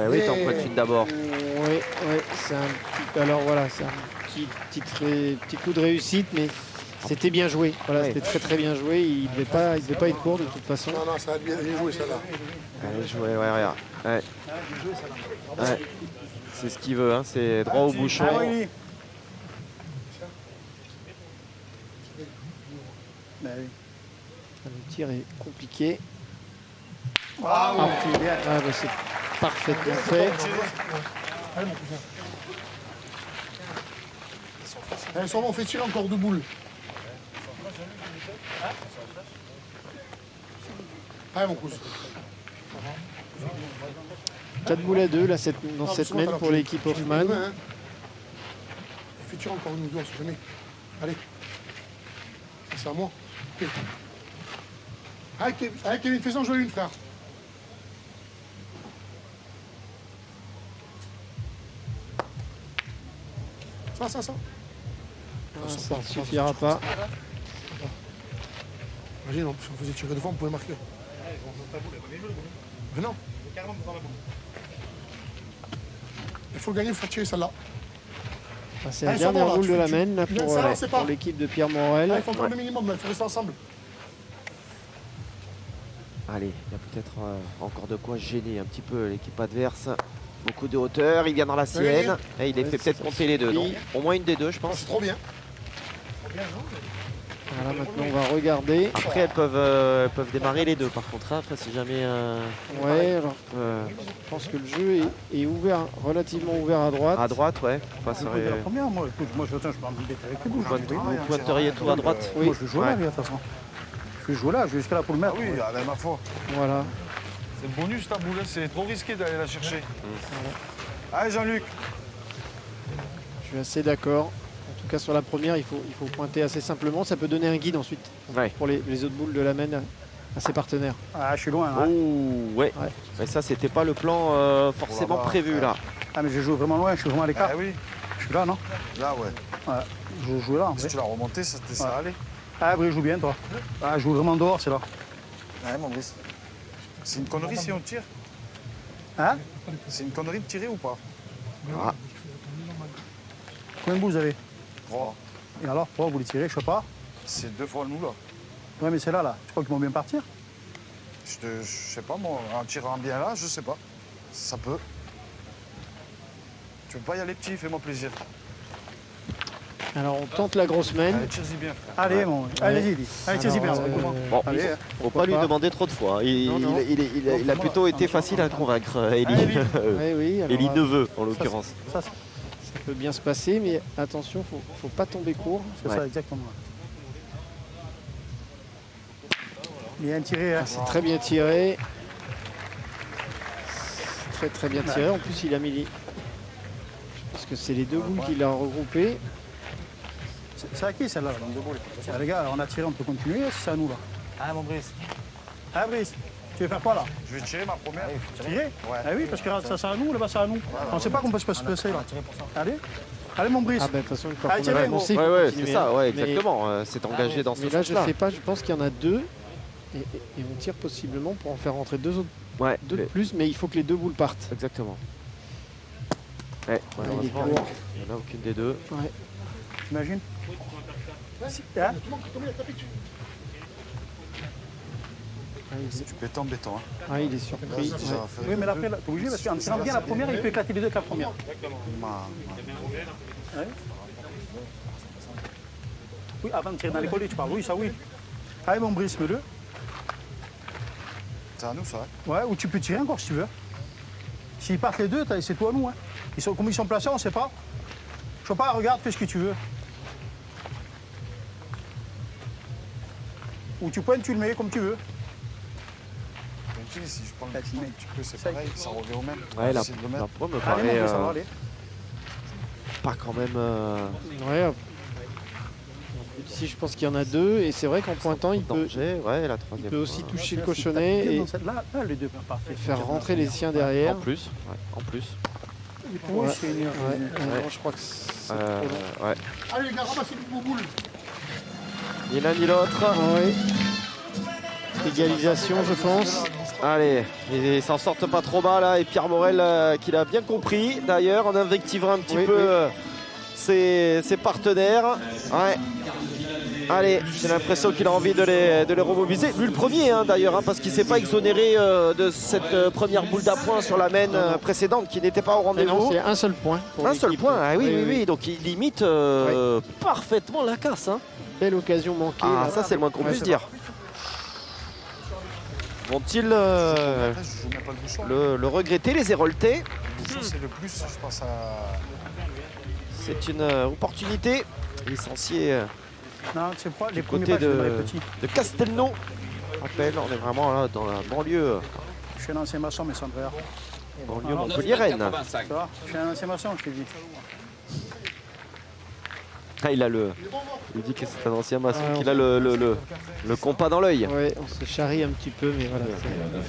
Oui, t'es en pointure d'abord. Oui, c'est un petit, alors voilà, c'est un petit coup de réussite, mais c'était bien joué. Voilà, c'était très très bien joué. Il devait pas être court de toute façon. Non, ça va bien joué, ça là. Allez, joué, ouais, regarde. Ouais. C'est ce qu'il veut, c'est droit au bouchon. Oui. Le tir est compliqué. C'est parfaitement fait. Allez, on fait tirer encore deux boules. Allez, mon cousin. 4 boules à 2 là, dans cette main pour l'équipe Hoffman. Fais tirer encore une ou deux, on sait jamais. Allez. C'est à moi. Okay. Allez, Kevin, fais-en jouer une, frère. Ça. Ça ne suffira pas. Imagine, si on faisait tirer devant, on pouvait marquer. Mais non. Il faut gagner, il faut faire tirer celle-là. C'est la dernière boule de la main pour l'équipe de Pierre Morel. Il faut encore le minimum, il faut rester ensemble. Allez, il y a peut-être encore de quoi gêner un petit peu l'équipe adverse. Beaucoup de hauteur, il vient dans la sienne. Et il les fait peut-être compter les deux, non? Au moins une des deux, je pense. C'est trop bien. Voilà, maintenant on va regarder. Après, elles peuvent démarrer les deux, par contre. Après, si jamais... Ouais, alors je pense que le jeu est ouvert, relativement ouvert à droite. À droite, ouais. Moi, je peux en embêter avec vous. Vous pointeriez tout à droite? Oui. Moi, je joue là, de toute façon. Je joue là, je vais jusqu'à là pour le mettre. Oui, allez, ma foi. Voilà. C'est bonus ta boule, c'est trop risqué d'aller la chercher. Allez, Jean-Luc. Je suis assez d'accord. En tout cas, sur la première, il faut pointer assez simplement. Ça peut donner un guide ensuite pour les autres boules de la main à ses partenaires. Ah, je suis loin. Oh, ouais. Mais ça, c'était pas le plan forcément prévu, là. Ah, mais je joue vraiment loin, je suis vraiment à l'écart. Ah oui. Je suis là, non? Là, ouais. Je joue là. Si tu l'as remonté, ça allait. Ah, oui, je joue bien, toi. Ah, je joue vraiment dehors, c'est là. Ouais, mon Brice. C'est une connerie si on tire? Hein? C'est une connerie de tirer ou pas? Ah. Combien de boules vous avez? 3. Et alors, pourquoi vous les tirez? Je sais pas. C'est 2 fois nous là. Ouais, mais c'est là. Tu crois qu'ils vont bien partir? Je sais pas, moi, en tirant bien là, je sais pas. Ça peut. Tu veux pas y aller petit, fais-moi plaisir. Alors on tente la grosse main. Allez, tire-y bien, frère. Allez, mon. Allez, allez, tire-y bien. Bon, Allez. faut pas lui demander trop de fois. Il a plutôt été facile à convaincre, Eli. Oui, alors, Eli Neveu, en l'occurrence. Ça peut bien se passer, mais attention, faut pas tomber court. C'est ça, exactement. Bien tiré. Hein. C'est très bien tiré. C'est très bien tiré. En plus, il a mis les... Je pense que c'est les 2 boules qu'il a regroupées. C'est à qui celle-là? Les gars, on a tiré, on peut continuer. C'est à nous là. Ah, mon Brice. Ah, Brice, tu veux faire quoi là? Je vais tirer ma première. Tirer? Ouais. Ah oui, parce que ça c'est à nous, là-bas c'est à nous. On ne sait pas qu'on peut se passer là. Allez, allez mon Brice. Ah ben de toute façon, une fois Allez, qu'on a tirez, avancé, Ouais, il faut ouais, continuer, c'est ça, hein. ouais, Mais- exactement. C'est engagé dans ce Mais là, je sens-là. sais pas, je pense qu'il y en a 2. Et on tire possiblement pour en faire rentrer 2 autres. Ouais, 2 de plus, mais il faut que les 2 boules partent. exactement. Ouais, il est malheureusement, court. il n'y en a aucune des deux. Ouais. T'imagines? Hein? Tu peux t'embêter. Hein. Ah, il est surpris. Là, j'ai Ouais. déjà fait. Oui, mais après, t'es obligé parce qu'en tirant bien la première, il peut éclater les deux avec la première. Ouais. Oui, avant de tirer dans les collets, tu parles. Oui, ça oui. Allez, mon Brice, mets-le. C'est à nous, ça. Hein. Ouais, ou tu peux tirer encore si tu veux. S'ils partent les deux, c'est toi à nous. Hein. Comme ils sont placés, on ne sait pas. Je sais pas, regarde, fais ce que tu veux. Ou tu pointes, tu le mets comme tu veux. Donc, si je prends le petit un petit peu, c'est pareil, ça revient au même. Ouais, la J'essaie de le mettre. pointe me Allez, paraît mon Brice, ça va aller. pas quand même. Ouais. Ici, je pense qu'il y en a 2. Et c'est vrai qu'en pointant, il peut Ouais, la troisième. peut aussi toucher le cochonnet et Là, les deux peuvent partir. faire rentrer les siens En derrière. plus, ouais, en plus. Oui, c'est une Ouais, non, je crois que c'est trop long. Ouais. Allez les gars, ramassez vos boules. Ni l'un ni l'autre. Ah ouais. Égalisation, je pense. Allez, ils s'en sortent pas trop mal là. Et Pierre Morel qui l'a bien compris d'ailleurs en invectivant un petit Oui, peu oui. ses partenaires. Ouais. Allez, j'ai l'impression qu'il a envie de les remobiliser. Lui le premier hein, d'ailleurs, hein, parce qu'il ne s'est pas exonéré de cette première boule d'appoint sur la main précédente qui n'était pas au Mais non, rendez-vous. c'est un seul point. Pour Un seul l'équipe. point, ah oui. Donc il limite parfaitement la casse. Hein. Belle occasion manquée. Ah, là. ça c'est le moins qu'on Ouais, puisse c'est dire. Vont-ils Après, je joue même pas le bouchon. le regretter, les Héroltais? Le bouchon, c'est le plus, je pense à. C'est une opportunité licencié Non, c'est pas les du premiers côté pas, je les petits. de Castelnau. Rappel, on est vraiment là dans la banlieue Je suis un ancien maçon, mais sans frère. banlieue Montpellier-Rennes. Ça va? Je suis un ancien maçon, je t'ai dit. Ah, il dit que c'est un ancien maçon, Ouais, qu'il a le compas dans l'œil. Ouais, on se charrie un petit peu, mais voilà.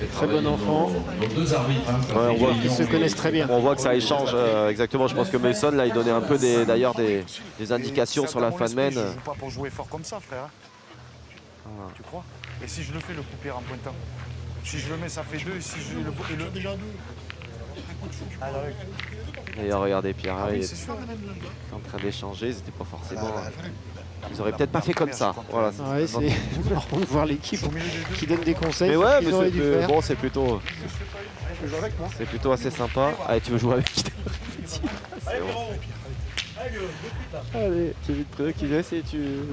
C'est très bon enfant. Nos deux arbitres. Ouais, on voit Ils se connaissent très bien. On voit que ça échange exactement. Je pense que Mason là, il donnait un peu d'ailleurs des indications Et sur la c'est à fin de mon main. esprit, Je joue pas pour jouer fort comme ça, frère. Tu crois? Et si je le fais, le couper en pointant? Si je le mets, ça fait 2. Si je le. Déjà 2. D'ailleurs, regardez Pierre, Ah il oui, est c'est sûr. en train d'échanger. Ils n'étaient pas forcément. Ah, Ils auraient peut-être pas fait comme ça. Voilà. Ouais, c'est marrant de voir l'équipe qui donne des conseils. Mais ouais, qu'ils mais auraient dû faire. bon, c'est plutôt assez sympa. Allez, tu veux jouer avec C'est bon. Allez, j'ai vite prêt qui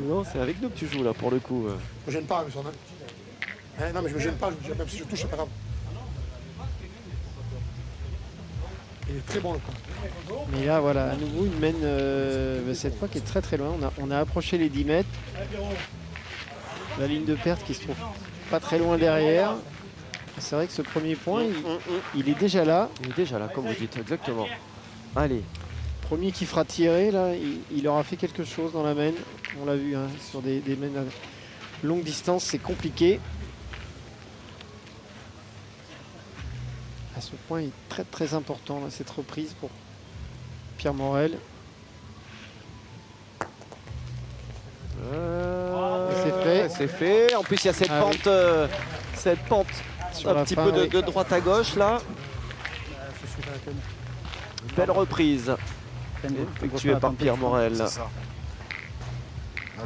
non, c'est avec nous que tu joues là pour le coup. Je me gêne pas, mais ça. Hein, non, mais je me gêne pas, même si je touche, c'est pas grave. Il est très bon le point. Mais là, voilà, à nouveau, une mène cette fois qui est très très loin. On a approché les 10 mètres. La ligne de perte qui se trouve pas très loin derrière. C'est vrai que ce premier point, il est déjà là. Il est déjà là, comme vous dites, exactement. Allez. Premier qui fera tirer, là, il aura fait quelque chose dans la mène. On l'a vu, hein, sur des mènes à longue distance, c'est compliqué. À ce point est très très important, là, cette reprise pour Pierre Morel. C'est fait. C'est fait. En plus, il y a cette Ah oui. pente Sur un la petit fin, peu oui. de droite à gauche là. Belle reprise effectuée par Pierre Morel. C'est ça.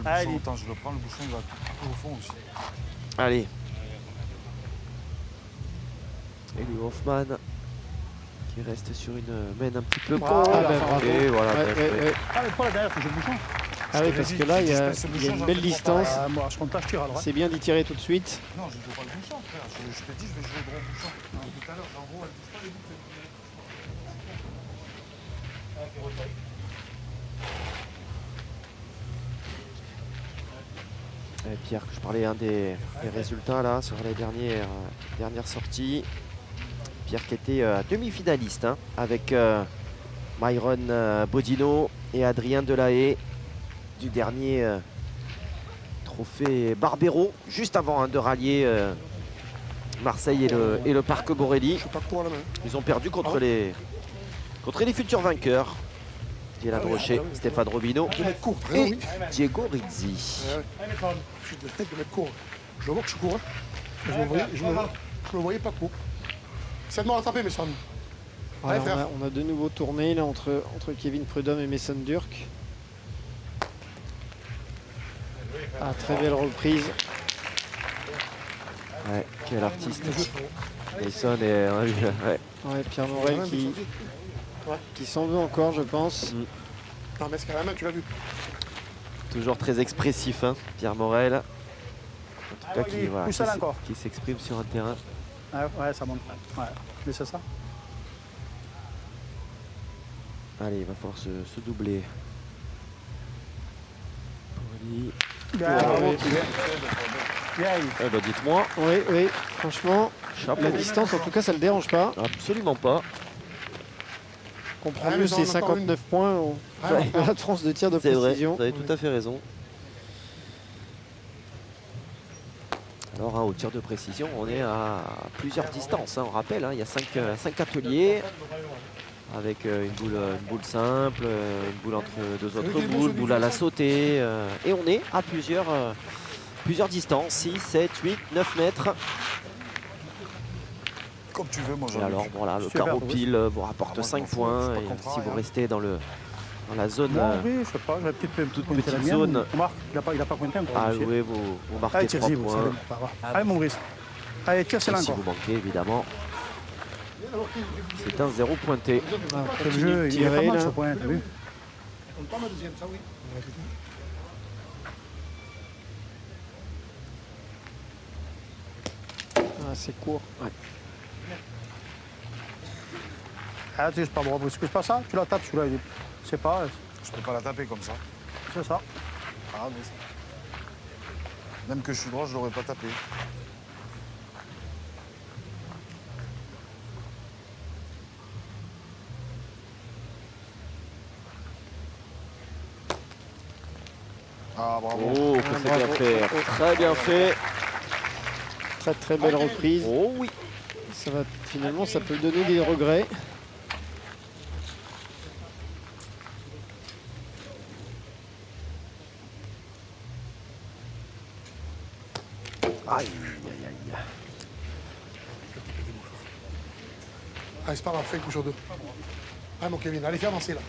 Là, le bouchon, attends, je le prends, le bouchon il va tout au fond aussi. Allez. Et lui Hoffman qui reste sur une mène un petit peu courte. Et voilà. Ah, mais pas la derrière, j'ai le bouchon. Ah oui, parce que là, il y a une belle distance. Moi, je compte pas, je tire à droite. C'est bien d'y tirer tout de suite. Non, je ne joue pas le bouchon, frère. Je t'ai dit, je vais jouer le gros bouchon. Tout à l'heure, en gros, elle ne touche pas les bouchons. Pierre, que je parlais des résultats là sur les dernières sorties. Pierre qui était demi-finaliste hein, avec Myron Bodino et Adrien Delahaye du dernier trophée Barbero, juste avant hein, de rallier Marseille et le Parc Borelli. Ils ont perdu contre les futurs vainqueurs. Dylan Rocher, Stéphane Robino et Diego Rizzi. Je suis de tête de mettre court. Je vois que je cours. Je me voyais pas court. C'est de m'en rattraper, mes sons. Voilà, on a de nouveau tourné là, entre Kevin Prudhomme et Mason Durk. Ah, très belle reprise. Ouais, quel artiste. Mason et ouais, Pierre Morel qui s'en veut encore, je pense. Non, mais c'est carrément, tu l'as vu. Toujours très expressif, hein, Pierre Morel. En tout cas, qui s'exprime sur un terrain. Ah, ouais, ça monte. Ouais, mais c'est ça. Allez, il va falloir se doubler. Bah, dites-moi. Oui, franchement, chapeau. La distance, en tout cas, ça ne le dérange pas. Absolument pas. On comprend mieux ces 59 points à la tranche de tir de précision. Vrai, vous avez tout à fait raison. Alors, hein, au tir de précision, on est à plusieurs distances. Hein, on rappelle, hein, il y a 5 ateliers avec une boule simple, une boule entre deux autres boules, boule à la sautée. Et on est à plusieurs distances, 6, 7, 8, 9 mètres. Comme tu veux, moi j'en ai. Alors voilà, le carreau pile vous rapporte 5 points. Et si vous restez dans la zone, oui, je sais pas, j'ai toute petite zone. Marc, il n'a pas pointé encore. Ah oui, vous marquez 3 points. Allez mon Brice. Allez, tire, c'est là si encore. vous manquez, évidemment, c'est un 0 pointé. Le jeu, il est pas mal ce point, t'as vu? On prend ma deuxième, ça oui. Ah, c'est court. Ouais. Ah, tu sais pas droit, parce que c'est pas ça, tu la tapes celui-là, c'est pas. Je peux pas la taper comme ça. C'est ça. Ah, mais même que je suis droit, je l'aurais pas tapé. Ah, bravo. Oh, que c'est bien fait. Très bien fait. Très belle reprise. Oh oui. Finalement, ça peut donner des regrets. Aïe. Allez, c'est pas grave, fais une couche sur deux. Allez, mon Kevin, allez, fais avancer là.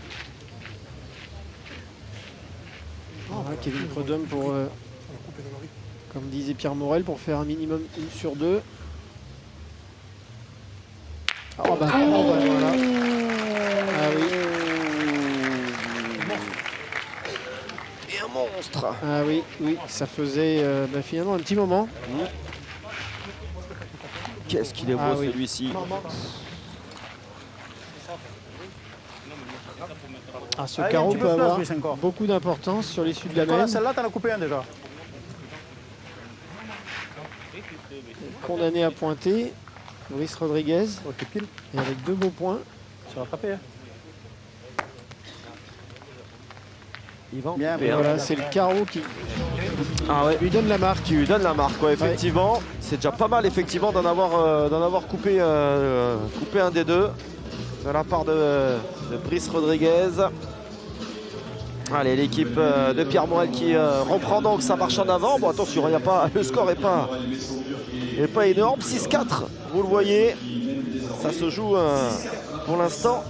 Voilà, Kevin Prudhomme pour, comme disait Pierre Morel, pour faire un minimum 1 sur 2. Voilà. Ah oui. Et un monstre. Ah oui, ça faisait finalement un petit moment. Qu'est-ce qu'il est beau celui-ci. Ce carreau peut avoir beaucoup d'importance sur l'issue de la main. Celle-là, t'en as coupé un déjà. Condamné à pointer, Brice Rodriguez. Et avec 2 beaux points. Ça va frapper. Il va en bien, couper, voilà, c'est le carreau qui lui donne la marque. Qui lui donne la marque, ouais, effectivement. Ouais. C'est déjà pas mal, effectivement, d'en avoir coupé un des deux. De la part de Brice Rodriguez. Allez, l'équipe de Pierre Morel qui reprend donc sa marche en avant. Bon, attention, le score n'est pas énorme. 6-4, vous le voyez. Ça se joue pour l'instant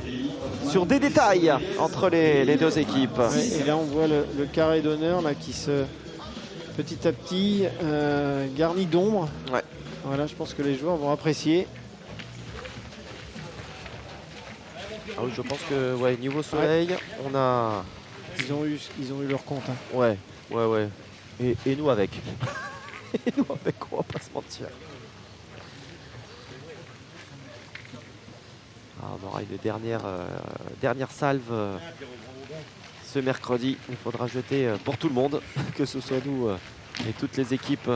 sur des détails entre les deux équipes. Ouais, et là, on voit le carré d'honneur là qui se petit à petit garni d'ombre. Ouais. Voilà, je pense que les joueurs vont apprécier. Ah oui, je pense que ouais, niveau soleil, on a. Ils ont eu leur compte. Hein. Ouais. Et nous avec. Et nous avec, on va pas se mentir. Ah, on aura une dernière salve ce mercredi. Il faudra jeter pour tout le monde, que ce soit nous et toutes les équipes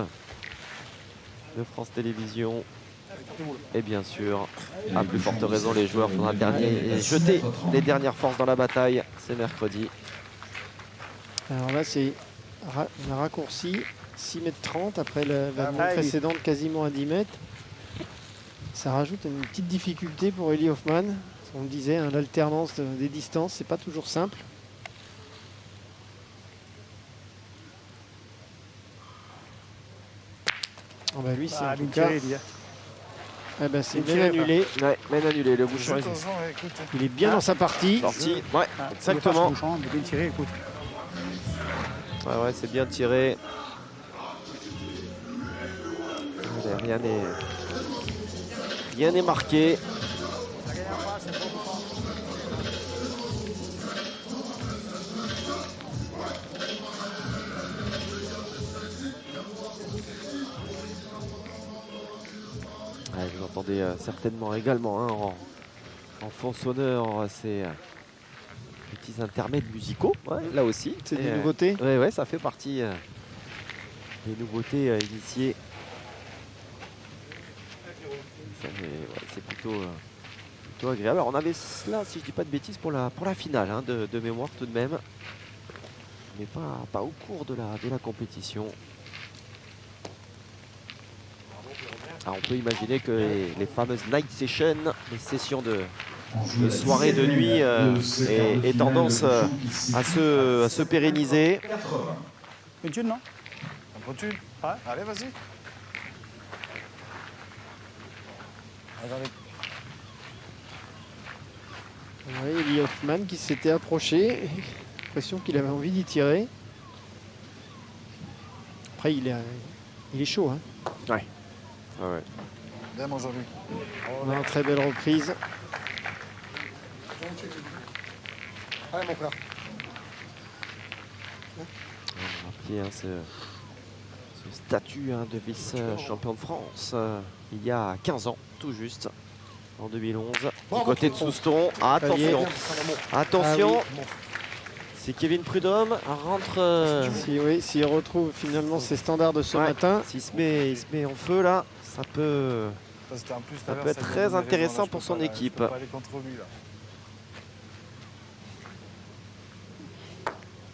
de France Télévisions. Et bien sûr, à plus forte raison, les joueurs, il faudra jeter les dernières forces dans la bataille. C'est mercredi. Alors là, c'est on a raccourci 6,30 m après la montre précédente quasiment à 10 mètres. Ça rajoute une petite difficulté pour Eli Hoffman. On le disait, hein, l'alternance des distances, c'est pas toujours simple. Oh bah lui, c'est en tout cas... Eh ben, c'est bien annulé. Ouais, bien annulé. Le bouchon est... Il est bien dans sa partie. Sorti. Ouais, exactement. Bien tiré, écoute. Ouais, c'est bien tiré. Rien n'est marqué. Vous entendez certainement également hein, en fond sonore ces petits intermèdes musicaux. Ouais, là aussi. C'est des nouveautés. Ouais, ça fait partie des nouveautés initiées. C'est plutôt agréable. Alors on avait cela, si je dis pas de bêtises, pour la finale hein, de mémoire tout de même. Mais pas au cours de la compétition. Alors on peut imaginer que les fameuses night sessions, les sessions de soirée, de nuit, aient tendance à se pérenniser. Une thune, non? Un peu de thune. Ouais. Allez, vas-y. Oui, Eli Hoffman qui s'était approché. L'impression qu'il avait envie d'y tirer. Après, il est chaud. Hein. Ouais. Bien aujourd'hui. On a une très belle reprise. Allez, mon frère. On va rappeler hein, ce statut hein, de vice-champion de France il y a 15 ans, tout juste, en 2011. Du côté de Souston, attention, attention. Si Kevin Prudhomme rentre... S'il retrouve finalement ses standards de ce matin. S'il se met en feu là, ça peut être très intéressant pour son équipe.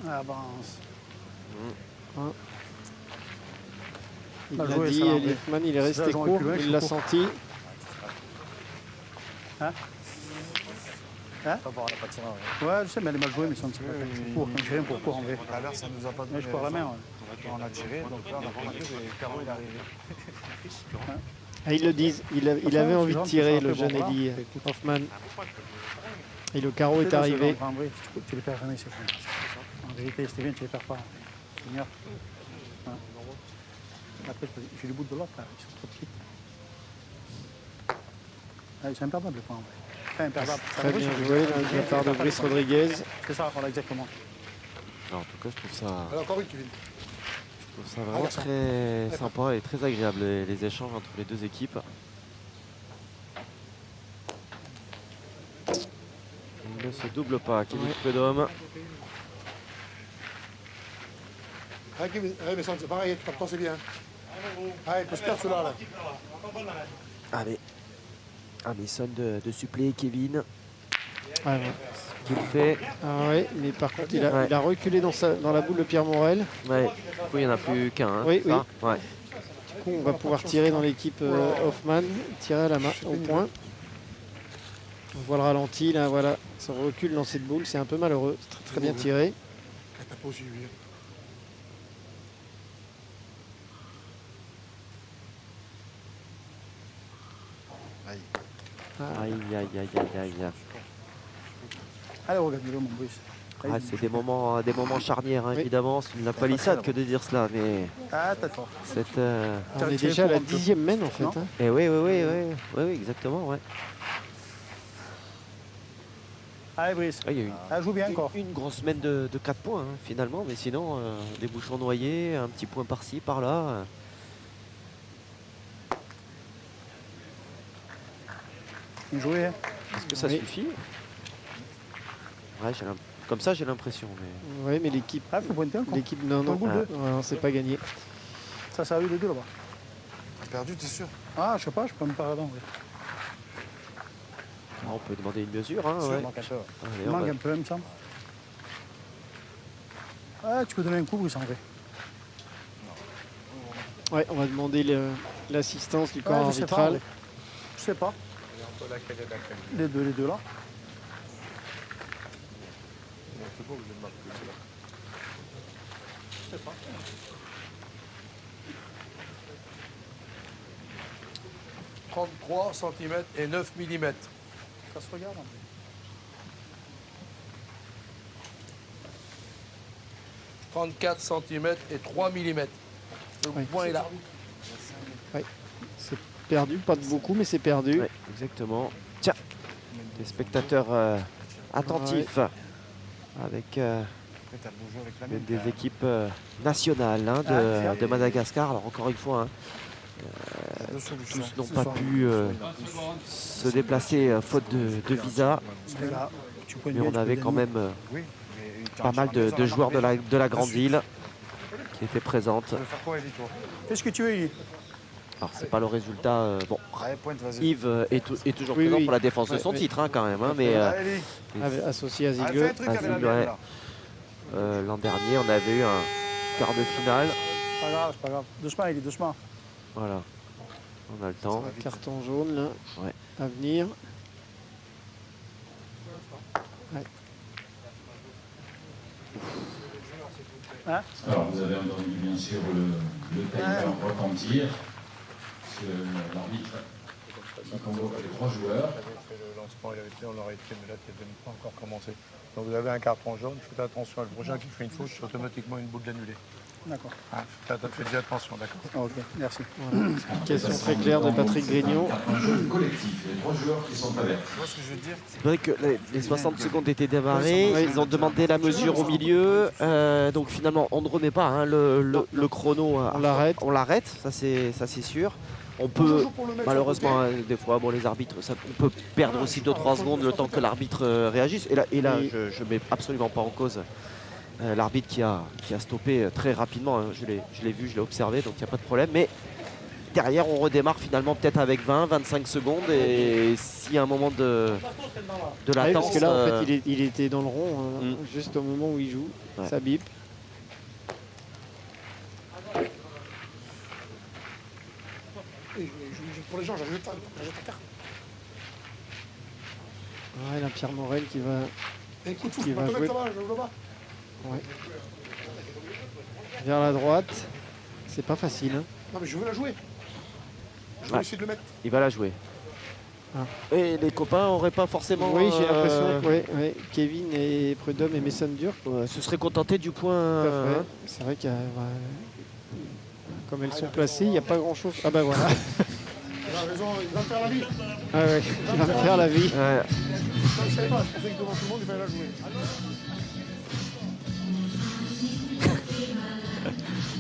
Avance. Il l'a dit, Eli Hoffman, il est resté court, il l'a senti. Hein? Ouais, je sais, mais elle est mal jouée, mais c'est un petit peu court. Je sais rien pour court en vrai. Tout à l'heure, ça nous a pas donné. Mais je prends la main. On a tiré, donc là, on a pas tiré et Caro, il est arrivé. Ah, ils le disent, il avait envie de tirer, le jeune Eli Hoffman. Et le carreau est arrivé. En vrai, tu les perds jamais, c'est en vérité, c'était bien, tu les perds pas. Seigneur. Après, j'ai le bout de l'autre, ils sont trop petits. C'est imperdable, le point, en vrai. Imperdable. Très bien joué de la part de Brice Rodriguez. C'est ça, voilà, exactement. Alors, en tout cas, je trouve ça... Alors, encore une, Kevin. Je trouve ça vraiment très sympa et très agréable les échanges entre les deux équipes. Il ne se double pas, Kevin Prudhomme. Allez, Kevin, mais c'est pareil, tu t'en c'est bien. Allez, il peut se perdre celui-là. Là. Allez. Il sonne de suppléer Kevin. Ouais. Ce qu'il fait. Ah ouais, mais par contre, il a reculé dans la boule de Pierre Morel. Ouais. Du coup, il n'y en a plus qu'un. Hein, oui. Ouais. Du coup, on va pouvoir tirer dans l'équipe Hoffman, tirer à la main, au point. On voit le ralenti, là, voilà. Ça recule dans cette boule, c'est un peu malheureux. C'est très bien tiré. Aïe. Allez, regarde-le, mon Brice. Ah, c'est des moments charnières, hein, évidemment. C'est une palissade que de dire cela, mais Ah, d'accord. cette. On est déjà à la 10e mène en fait. Non. Hein. Eh oui, exactement, ouais. Allez, Brice. Ah, il y a eu Ah, joue bien encore. une grosse semaine de 4 points, hein, finalement, mais sinon, des bouchons noyés, un petit point par-ci, par-là. Bien joué, hein. Est-ce que ça suffit? Ouais, comme ça, j'ai l'impression. Mais... Oui, mais l'équipe. Ah, faut pointer encore. L'équipe, non, non, Goal deux. non, c'est pas gagné. Ça a eu les deux là-bas. Perdu, t'es sûr? Ah, je sais pas, je peux me pas avant. Ah, on peut demander une mesure. Hein, Sûr, ouais. il manque un peu. Allez, Il on manque va- un peu, il me semble. Ah, tu peux donner un coup, Brice, en vrai. Ouais, on va demander l'assistance du corps Ouais, je sais pas, en arbitral. vrai. Je sais pas. Les deux là. Je sais pas. 33 cm et 9 mm. Ça se regarde. En fait. 34 cm et 3 mm. Le Oui. point est là. C'est perdu, pas de beaucoup, mais c'est perdu. Ouais, exactement. Tiens, des spectateurs attentifs avec Après, t'as beau jouer avec la mienne. des équipes nationales, hein, de Madagascar. Alors encore une fois, hein, T'as deux solutions. tous n'ont pas pu se déplacer faute de visa, Mais là, tu pointes mais bien, on tu avait peux quand gagner. même Oui. mais pas mal de joueurs de la grande île qui étaient présentes. Tu veux faire quoi, Eli, toi? Fais ce que tu veux, Eli. Alors c'est pas le résultat. Bon, Allez, pointe, vas-y. Yves est toujours Oui, présent oui. pour la défense de Ouais, son ouais. titre, hein, quand même. Hein, mais Allez, Eli. Associé à Allez, fais Zigueux. un truc avec la Azul, mienne, ouais. là. l'an dernier, on avait eu un quart de finale. C'est pas grave, c'est pas grave. Doucement, Eli, doucement. Voilà, on a le temps. Carton jaune là, Ouais. à venir. Alors, vous avez entendu bien sûr le timer retentir. L'arbitre qui convoque les 3 joueurs. Le lancement, il avait été, on aurait été, mais là, tu n'avais même pas encore commencé. Donc, vous avez un carton jaune. Faites attention, le prochain qui fait une faute, c'est automatiquement une boule d'annulé. D'accord. Ah, faites attention, d'accord. Ah, ok, merci. Explication très claire de Patrick Grignon. Carton jaune collectif, les 3 joueurs qui sont alertes. Tu vois ce que je veux dire? C'est vrai que les 60 secondes étaient démarrées, ils ont demandé la mesure au milieu, donc finalement on ne remet pas hein, le chrono, On l'arrête. on l'arrête, ça c'est sûr. On peut malheureusement hein, des fois bon, les arbitres, on peut perdre aussi 2-3 secondes le temps que l'arbitre réagisse. Et là je ne mets absolument pas en cause l'arbitre qui a stoppé très rapidement, hein. Je l'ai vu, je l'ai observé, donc il n'y a pas de problème. Mais derrière, on redémarre finalement peut-être avec 20-25 secondes. Et s'il y a un moment de Ouais, latence... parce que là, en fait, il était dans le rond, hein, juste au moment où il joue. Ouais. Ça bip. Pour les gens, j'ajoute ta carte. Ouais, là, Pierre Morel qui va... Écoute, Qui faut va pas te jouer. mettre là-bas, je joue là-bas. Ouais. Vers la droite. C'est pas facile. Hein. Non, mais je veux la jouer. Je vais Ouais. essayer de le mettre. Il va la jouer. Ah. Et les copains n'auraient pas forcément... Oui, j'ai l'impression que ouais, Kevin et Prudhomme et Mason Dur. se seraient contentés du point... Tout à fait. C'est vrai que comme elles sont placées, il n'y a pas grand-chose. Ah bah voilà. Il a raison, il va me faire la vie. Ah ouais, il va me faire la vie. Ouais. Je ne savais pas, je pensais que devant tout le monde, il fallait la jouer.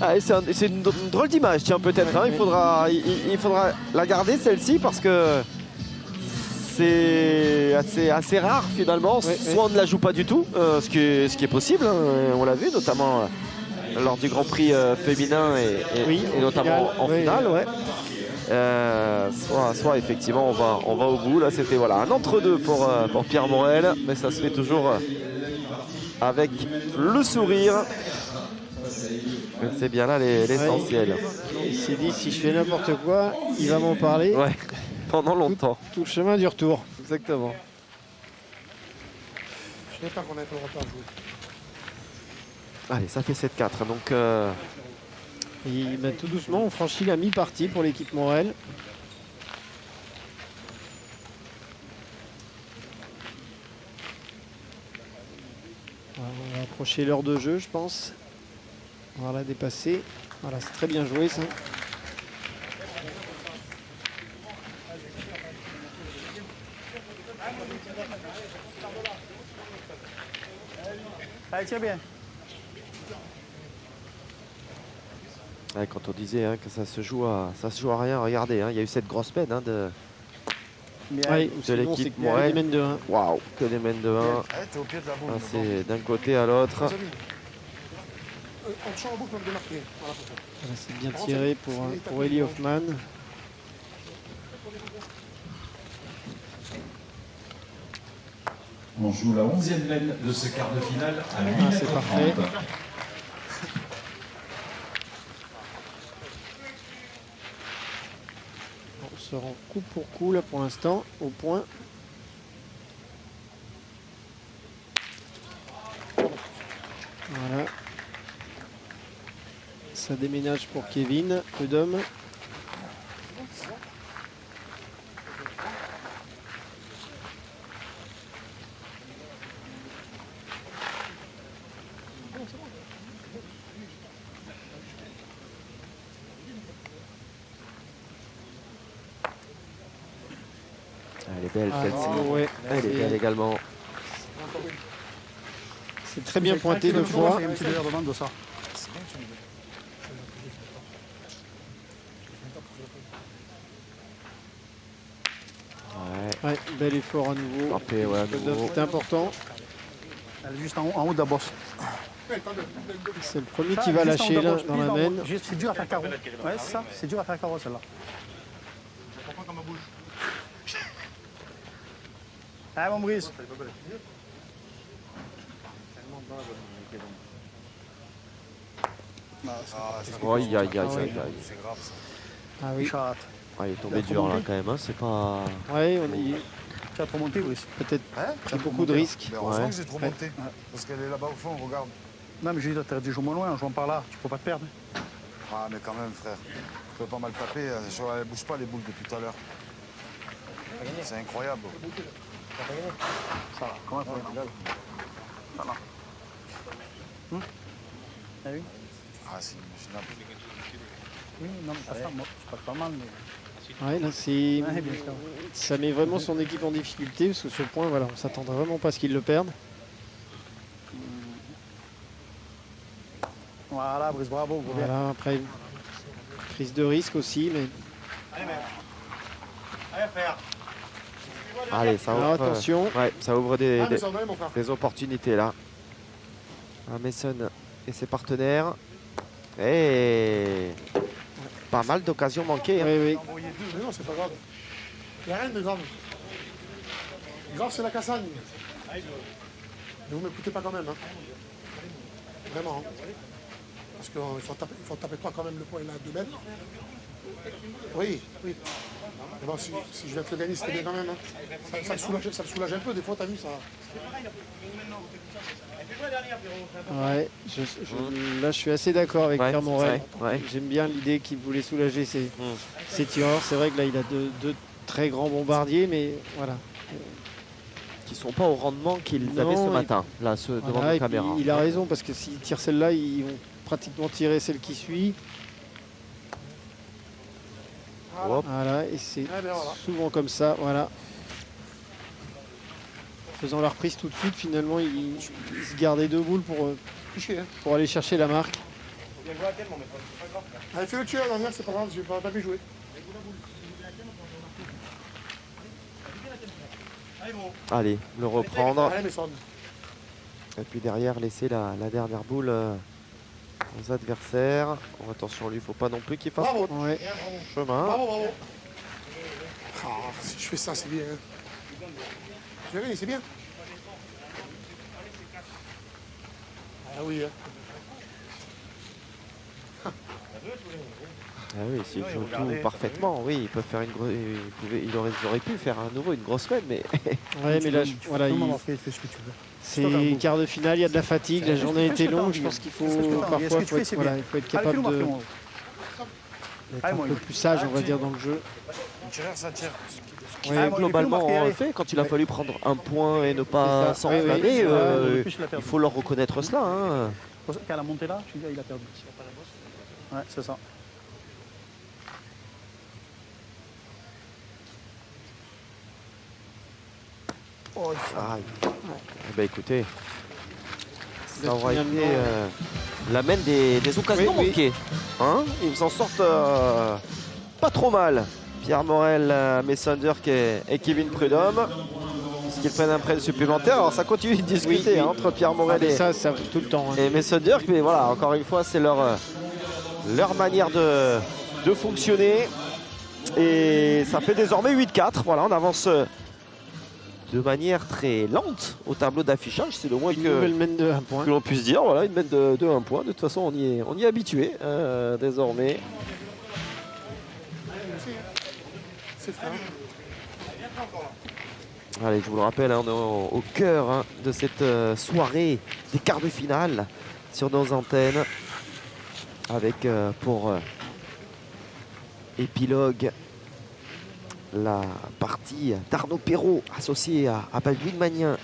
Ah, et c'est une drôle d'image, tiens, peut-être. Hein. Il faudra la garder, celle-ci, parce que c'est assez rare, finalement. Soit on ne la joue pas du tout, ce qui est possible. Hein. On l'a vu, notamment lors du Grand Prix féminin et notamment en finale. Ouais. Soit effectivement, on va au bout. Là, c'était voilà, un entre-deux pour Pierre Morel. Mais ça se fait toujours avec le sourire. C'est bien là l'essentiel. Il s'est dit, si je fais n'importe quoi, il va m'en parler. Ouais, pendant longtemps. Tout le chemin du retour. Exactement. Je ne savais pas qu'on avait pas le droit de jouer. Allez, ça fait 7-4. Donc, Et bah, tout doucement, on franchit la mi-partie pour l'équipe Morel. On va approcher l'heure de jeu, je pense. On va la dépasser. Voilà, c'est très bien joué ça. Allez, tiens bien. Ouais, quand on disait hein, que ça se joue à rien, regardez, hein, il y a eu cette grosse peine hein, de l'équipe Morel. Des mènes de 1. Waouh, que des mènes de 1. T'es au pied de la boule. C'est d'un côté à l'autre. On te change la boule pour me démarquer. Voilà, pour ça. Voilà, c'est bien tiré pour Eli Hoffman. On joue la 11e laine de ce quart de finale à 8 c'est mètres parfait. 30. On se rend coup pour coup là pour l'instant, au point. Voilà. Ça déménage pour Kevin, Eudom. Elle est belle celle-ci. Ouais, Elle est belle également. c'est très bien pointé deux fois. Il y a un petit verre de vente de ça. Ouais. Ouais, bel effort à nouveau. Frappé, ouais, à nouveau. C'est important. Elle est juste en haut de la bosse. C'est le premier qui va lâcher là dans la main. C'est dur à faire carreau. Ouais, c'est ça. C'est dur à faire carreau celle-là. Ah, mon Brice. Aïe, aïe, aïe, Ah aïe, oui. aïe. C'est grave ça. Ah oui. Chat. Ah, il est tombé dur là quand même, hein. C'est pas. Ouais, on est Tu as trop monté, Brice. peut-être Hein pris beaucoup de risques. Mais heureusement Ouais. que j'ai trop monté. Parce qu'elle est là-bas au fond, regarde. Non, mais je dis, t'as dit, joue moins loin, en jouant par là. Tu peux pas te perdre. Ah, mais quand même, frère. Je peux pas mal taper. Elle bouge pas les boules depuis tout à l'heure. C'est incroyable. Ça va. Comment ça va? Ça va. Ah oui? Ah, c'est imaginable. Oui, non, mais pas ça. Moi, je passe pas mal, mais. Ouais, là, Ouais, bien sûr. ça met vraiment son équipe en difficulté parce que ce point, voilà, on s'attendrait vraiment pas à ce qu'il le perde. Voilà, Brice, bravo. Gros bien. Voilà, après prise de risque aussi, mais Allez, frère. Allez, ça alors ouvre. attention. Ouais, ça ouvre des, Ah, mais ça en a, mon frère. des opportunités là. Ah, Mason et ses partenaires. Et pas mal d'occasions manquées. Hein. Oui, oui. Mais non, c'est pas grave. Il n'y a rien de grave. Grave, c'est la cassagne. Mais vous ne m'écoutez pas quand même. Hein. Vraiment. Hein. Parce qu'il faut taper toi quand même le point là à 2 mètres. Oui, oui. Mais bon, si je viens te le gagner, c'était bien quand même. Hein. Ça le soulage un peu. Des fois, t'as vu ça. Ouais, là je suis assez d'accord avec Ouais, Pierre Morel. ouais. J'aime bien l'idée qu'il voulait soulager ses tireurs. C'est vrai que là il a deux très grands bombardiers, mais voilà. Qui sont pas au rendement qu'ils Non, avaient ce et- matin, là, devant Voilà, nos et puis, caméras. il a raison parce que s'ils tirent celle-là, ils vont pratiquement tirer celle qui suit. Hop. Voilà, et c'est Ah, ben voilà. souvent comme ça, voilà. Faisant la reprise tout de suite, finalement, il se gardait 2 boules Fiché, hein. pour aller chercher la marque. Allez, fais le tueur, Daniel, c'est pas grave, je vais pas bien jouer. Allez, le reprendre. Allez, mais sonne. Et puis derrière, laisser la dernière boule aux adversaires. Oh, attention, lui, il faut pas non plus qu'il fasse Bravo. Ouais. chemin. Bravo, bravo. Ah, si je fais ça, c'est bien. Hein. Tu verras, c'est bien. Ah oui, hein. Ah oui, s'il joue tout parfaitement, oui, il peut faire une grosse. Il aurait pu faire à nouveau une grosse semaine, mais Ouais, mais là, voilà, Tout le monde fait ce que tu veux. c'est quart de finale, il y a de la fatigue, la journée a été longue. Je pense qu'il faut parfois il faut être capable Allez, de fais-moi, d'être un peu plus sage, on va dire, dans le jeu. Une tireur, ça tire. qui Ouais, est bon, globalement il a fait. Quand il a fallu prendre un point et ne pas C'est ça. Oui, oui, s'enflammer, il il faut leur reconnaître cela. Hein. Qu'à la montée là, je veux dire, il a perdu. Ouais, c'est ça. Aïe. Eh ben, écoutez, ça aura été Finalement, l'amène des occasions Oui, oui. manquées. Hein, ils s'en sortent pas trop mal. Pierre Morel, Messenger et Kevin Prudhomme. Est-ce qu'ils prennent un prêt supplémentaire? Alors ça continue de discuter Oui. hein, entre Pierre Morel et, ça tout le temps. Hein. et Messenger. Mais voilà, encore une fois, c'est leur manière de fonctionner. Et ça fait désormais 8-4. Voilà, on avance de manière très lente au tableau d'affichage. C'est le moins Une nouvelle mène de 1 point. que l'on puisse dire. Voilà, une mène de 1 point. De toute façon, on y est habitué désormais. C'est frère. Allez, je vous le rappelle, hein, on est au cœur hein, de cette soirée des quarts de finale sur nos antennes. Avec pour épilogue la partie d'Arnaud Perrault associé à Baldwin Magnin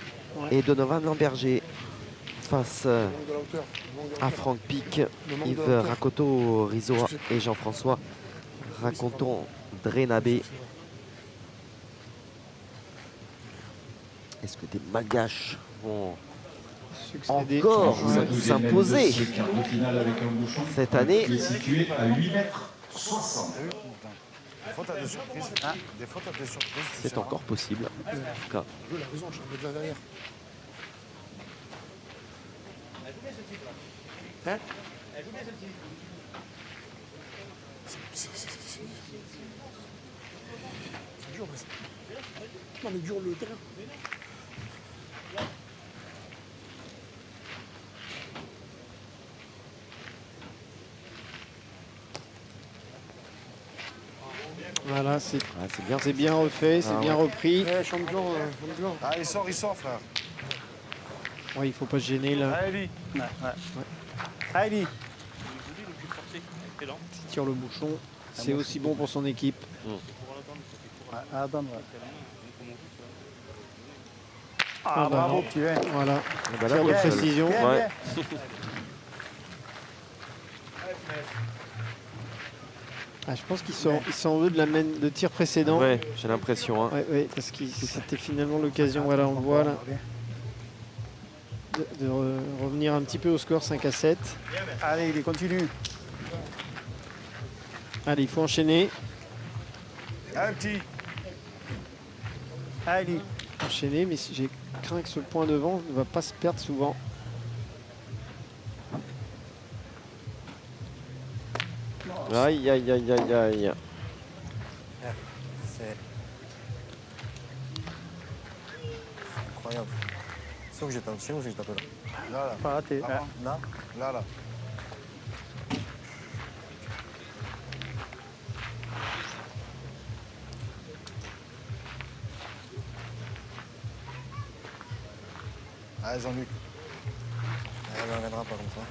et Donovan Lamberger face Le manque de la hauteur. Le manque de la à hauteur. Franck Pic, Le manque de Yves la hauteur. Rakoto Rizoa et Jean-François Raconton-Drénabé. Est-ce que des Malgaches vont Succédé. encore Jouer la 12e s'imposer de ce quart de finale avec un bouchon cette année? qui est situé à 8,60 m. Des fois, t'as des surprises. Des fois, t'as des surprises. tu C'est sais, hein. encore possible. En tout cas, Il a raison, je suis un peu de là derrière. Hein? C'est dur, mais c'est... Non, mais dur le terrain. Voilà, c'est bien. bien refait, c'est Ah bien ouais. repris. Champion, champion. Ah, il sort, frère. Ouais, il faut pas se gêner là. Allez, Allez. S'il tire le bouchon, c'est aussi bon pour son équipe. Attends, Ah, Ah, bravo, non. petit vin. Voilà, bah là, tir de bien. précision. Bien, Ouais. bien. Ah, je pense qu'il s'en veut de la main de tir précédent. Ouais, j'ai l'impression. Hein. Ouais, parce que c'était finalement l'occasion, voilà, on le voit là, de revenir un petit peu au score 5-7. Allez, il continue. Allez, il faut enchaîner. Un petit. Allez. Enchaîner, mais j'ai craint que ce point devant ne va pas se perdre souvent. Aïe, aïe, aïe, aïe, aïe. C'est incroyable. C'est sûr que j'étais en dessus ou c'est que j'étais un peu là? Là, là. Pas raté. Là, Là? là, là. Allez, Jean-Luc. Elle ne reviendra pas comme ça.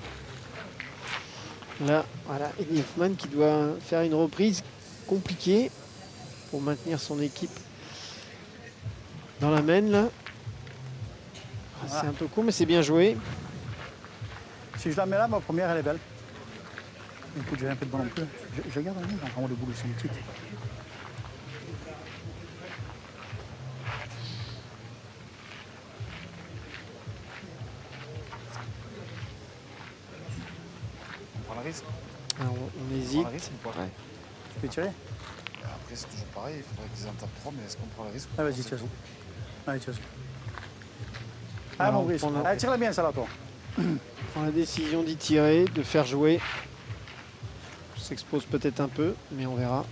Là, voilà, Eddie Hoffman qui doit faire une reprise compliquée pour maintenir son équipe dans la main là. Ah, c'est un peu court, mais c'est bien joué. Si je la mets là, ma première, elle est belle. Écoute, j'ai un peu de ballon plus. Je garde un peu, j'en le boulot, c'est une petite. On prend le risque. Alors, on On prend hésite. le risque ou pas Ouais. Tu peux tirer? Après, c'est toujours pareil. Il faudrait qu'ils en tapent 3, mais est-ce qu'on prend le risque? Ah, vas-y, C'est tire. tout. Allez, tire. Ah, Alors, mon Brice. on prend la- Allez, tire-la bien, ça, là, toi. On prend la décision d'y tirer, de faire jouer. On s'expose peut-être un peu, mais on verra.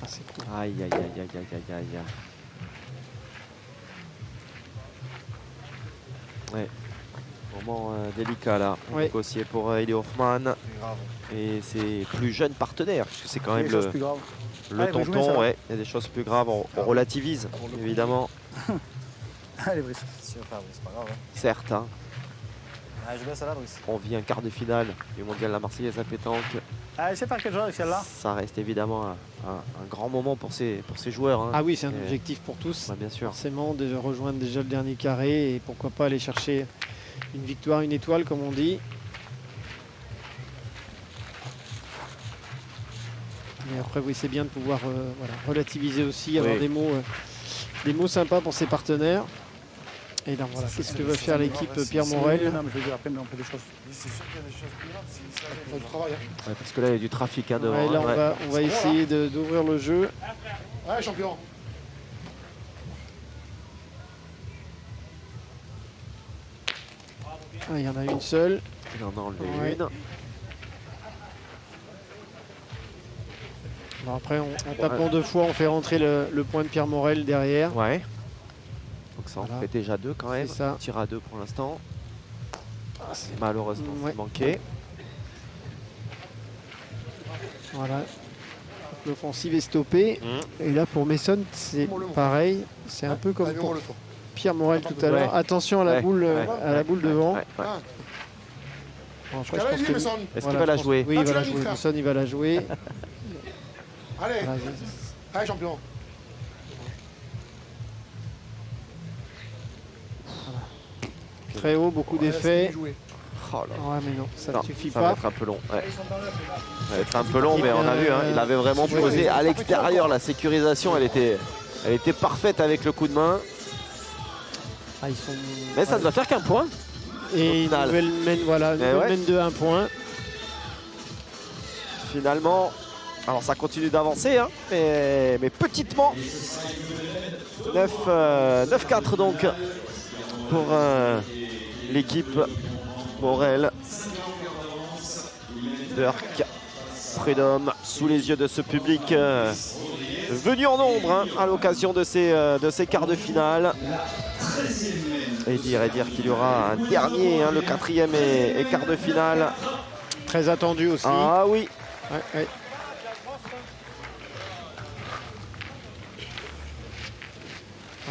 Ah, c'est cool. Aïe, aïe, aïe, aïe, aïe, aïe, aïe. Ouais. Moment délicat là. Ouais. Négocié pour Eddie Hoffman C'est grave. et ses plus jeunes partenaires, puisque c'est quand Des même choses le, plus graves. le Allez, vous jouez, ça tonton. va. Ouais, il y a des choses plus graves, on relativise évidemment, Allez, Brice. Si on fait, c'est pas grave. Hein. certes. Hein. Ah, je laisse à la brise. On vit un quart de finale du mondial La Marseillaise à pétanque. Allez, c'est pas quelque chose avec celle-là. Ça reste évidemment un grand moment pour ces joueurs. Hein. Ah oui, c'est un Et- objectif pour tous. Ouais, bien sûr. Forcément, de rejoindre déjà le dernier carré et pourquoi pas aller chercher une victoire, une étoile, comme on dit. Mais après, oui, c'est bien de pouvoir voilà, relativiser aussi, avoir Oui. des mots sympas pour ses partenaires. Et là, voilà, qu'est-ce que va faire l'équipe Pierre Morel? Non, mais je veux dire, après, on fait des choses. C'est sûr qu'il y a des choses plus graves s'il savait. Il faut du travail. Hein. Ouais, parce que là, il y a du trafic hein, devant. Ouais, là, hein. on va essayer d'ouvrir le jeu. Ouais, champion. Ah, il y en a une seule. Il en a enlevé Ouais. une. Bon, après, en tapant 2 fois, on fait rentrer le point de Pierre Morel derrière. Ouais. Donc ça en Voilà. fait déjà 2 quand même. C'est ça. Tir à 2 pour l'instant. Ah, c'est- Malheureusement, Ouais. c'est manqué. Voilà. L'offensive est stoppée. Et là, pour Mason, c'est pareil. C'est un peu comme Allez, pour le tour. Pierre Morel tout à Ouais. l'heure. Attention à la Ouais, boule, ouais, à la boule devant. Ouais, ouais. Ah, Bon, après, tu je l'as pense dit, que- Mason. Est-ce voilà, qu'il va la je pense- jouer? Oui, Ah, il tu va la l'as mis, jouer. frère. Mason, il va la jouer. Allez, Voilà, allez, champion. très haut, beaucoup d'effets. Oh là. Ouais, mais non, ça ne Non, suffit ça va pas. être un peu long. Ouais. Ça va être un peu long, mais on a vu, hein, il avait vraiment Ouais. posé à l'extérieur. La sécurisation, elle était parfaite avec le coup de main. Ah, ils sont... Mais ça ne doit faire qu'un point. Et au une final. nouvelle mène, voilà, une Mais nouvelle ouais. mène de 1 point. Finalement, alors ça continue d'avancer, hein, mais petitement. 9-4 donc pour l'équipe Morel. Dirk Prudhomme sous les yeux de ce public venu en nombre hein, à l'occasion de ces quarts de finale. Et dire qu'il y aura un dernier, hein, le 4e et quart de finale. Très attendu aussi. Ah oui. Ouais, ouais.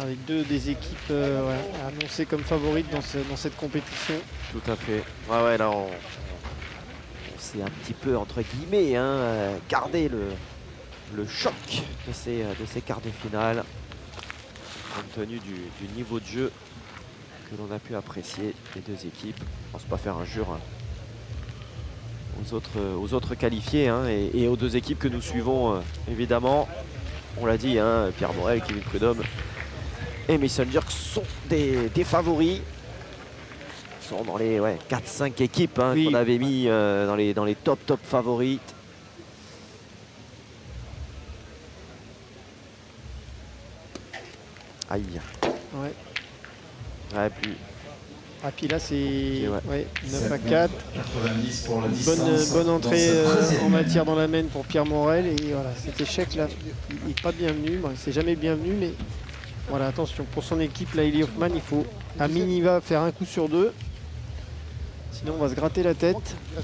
Avec deux des équipes ouais, annoncées comme favorites dans cette compétition. Tout à fait. Ouais, là, on s'est un petit peu, entre guillemets, hein, gardé le choc de ces quarts de finale, compte tenu du niveau de jeu que l'on a pu apprécier des deux équipes. Je ne pense pas faire injure aux autres qualifiés hein, et aux deux équipes que nous suivons, évidemment. On l'a dit, hein, Pierre Morel, Kevin Prudhomme et Mason Dirk sont des favoris. Ils sont dans les 4-5 équipes hein, Oui. qu'on avait mis dans les top favorites. Aïe. Ouais. Ouais, puis Ah, puis là, c'est Ok, ouais. 9 à 4. 90 pour la distance. Bonne dans entrée cette 13e en matière dans la main pour Pierre Morel. Et voilà, cet échec là, il n'est pas bienvenu. Bon, c'est jamais bienvenu, mais voilà, attention. Pour son équipe, là, Eli Hoffman, il faut à minima faire un coup sur 2. Sinon, on va se gratter la tête. Il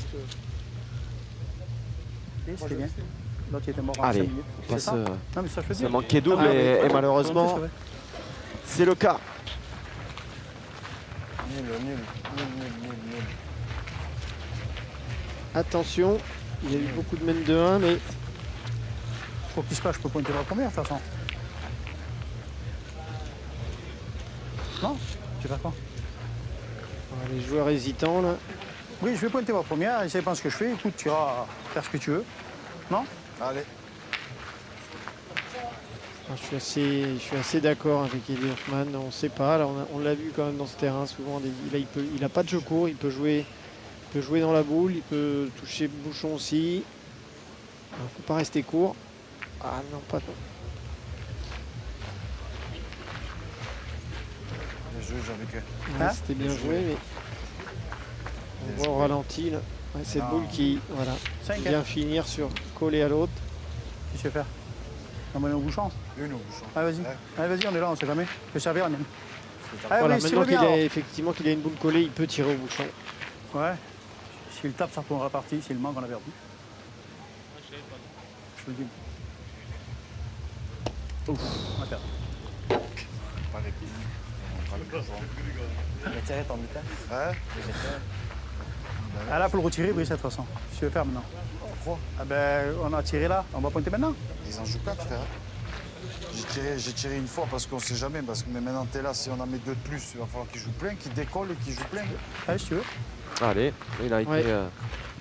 reste, C'était bien. L'autre il était mort en allez, 5 minutes. on C'est passe, ça Non, mais ça fait ça bien. manquait double Ah, et ouais. malheureusement, C'est vrai. c'est le cas. Nul. Attention, il y a eu beaucoup de mènes de 1, mais Faut qu'il se passe, je peux pointer la première de toute façon. Non Tu fais quoi voilà, les joueurs hésitants là. Oui, je vais pointer ma première, et ça dépend ce que je fais. Écoute, tu iras faire ce que tu veux. Non Allez. Je suis assez d'accord avec Eli Hoffman. On ne sait pas. Là, on l'a vu quand même dans ce terrain souvent. Là, il n'a pas de jeu court. Il peut jouer dans la boule. Il peut toucher le bouchon aussi. Il ne faut pas rester court. Ah non, pas non. Les jeux, j'avais que. Ouais, Hein c'était bien joué, mais on voit au ralenti là. Ouais, cette Ah. boule qui Cinq, hein. vient finir sur coller à l'autre. Qu'est-ce que tu veux faire Emmener au bouchon. Une au bouchon. Allez, vas-y. Ouais. Allez, vas-y, on est là, on sait jamais. Je vais servir, Anne. Voilà, Allez, maintenant qu'il bien. a effectivement qu'il a une boule collée, il peut tirer au bouchon. Ouais. S'il tape, ça tournera parti. S'il manque, on a perdu. Je te le dis. Ouf, on a perdu. Pas les pieds. fera le plus fort. Il a tiré ton mi-temps. Hein? Ah là, il faut le retirer, Brice, de toute façon. Si tu veux faire maintenant. Pourquoi? Ah ben, on a tiré là, on va pointer maintenant. Ils en jouent 4, frère. J'ai tiré une fois parce qu'on sait jamais. Mais maintenant, t'es là, si on en met 2 de plus, il va falloir qu'ils jouent plein, qu'ils décollent et qu'ils jouent plein. Allez, si tu veux. Allez, il a été... Ouais.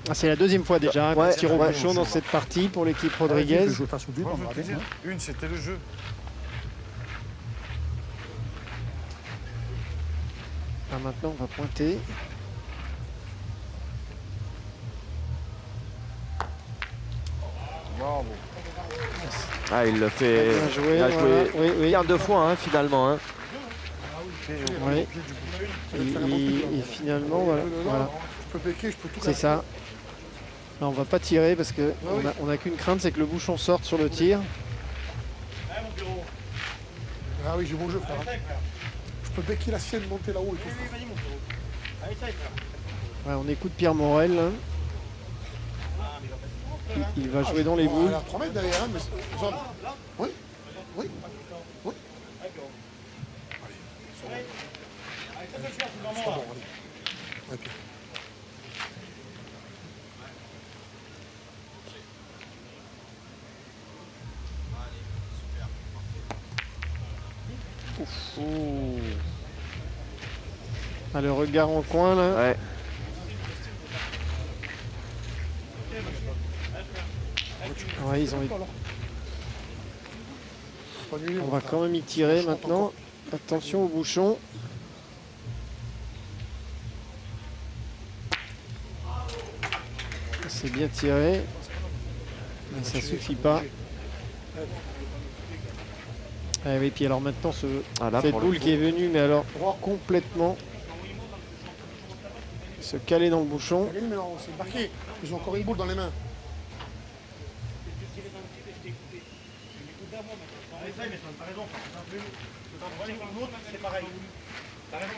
Ah, c'est la deuxième fois déjà qu'on tire au bouchon dans cette partie pour l'équipe Rodriguez. Je joue face au but, Moi, on je va veux te arrêter. dire, une, c'était le jeu. Ah, maintenant, on va pointer. Bravo. Ah, il le fait... Bien joué, il a voilà. joué Oui, oui. bien 2 fois, hein, finalement. Hein. Ouais. Et finalement, voilà. Voilà. Je peux péquer, je peux tout C'est ça. Là, on va pas tirer parce que on a qu'une crainte, c'est que le bouchon sorte sur le tir. Ah oui, j'ai bon jeu, frère. Je peux péquer la sienne, monter là-haut et tout. Ouais, on écoute Pierre Morel. Là. Il va jouer dans les boules. Il a 3 mètres derrière, hein, mais zone. Oui, oui, oui. Allez, sois bon, allez. Ok. Ah, le regard en coin là. Ouais. Ouais, ils ont... Pas nul, On va quand même y tirer maintenant. Attention au bouchon. C'est bien tiré. Mais ça suffit pas. Ah oui, puis alors maintenant Ah, là, cette pour le boule coup. qui est venue, mais alors complètement se caler dans le bouchon. Mais non, c'est marqué. Ils ont encore une boule dans les mains.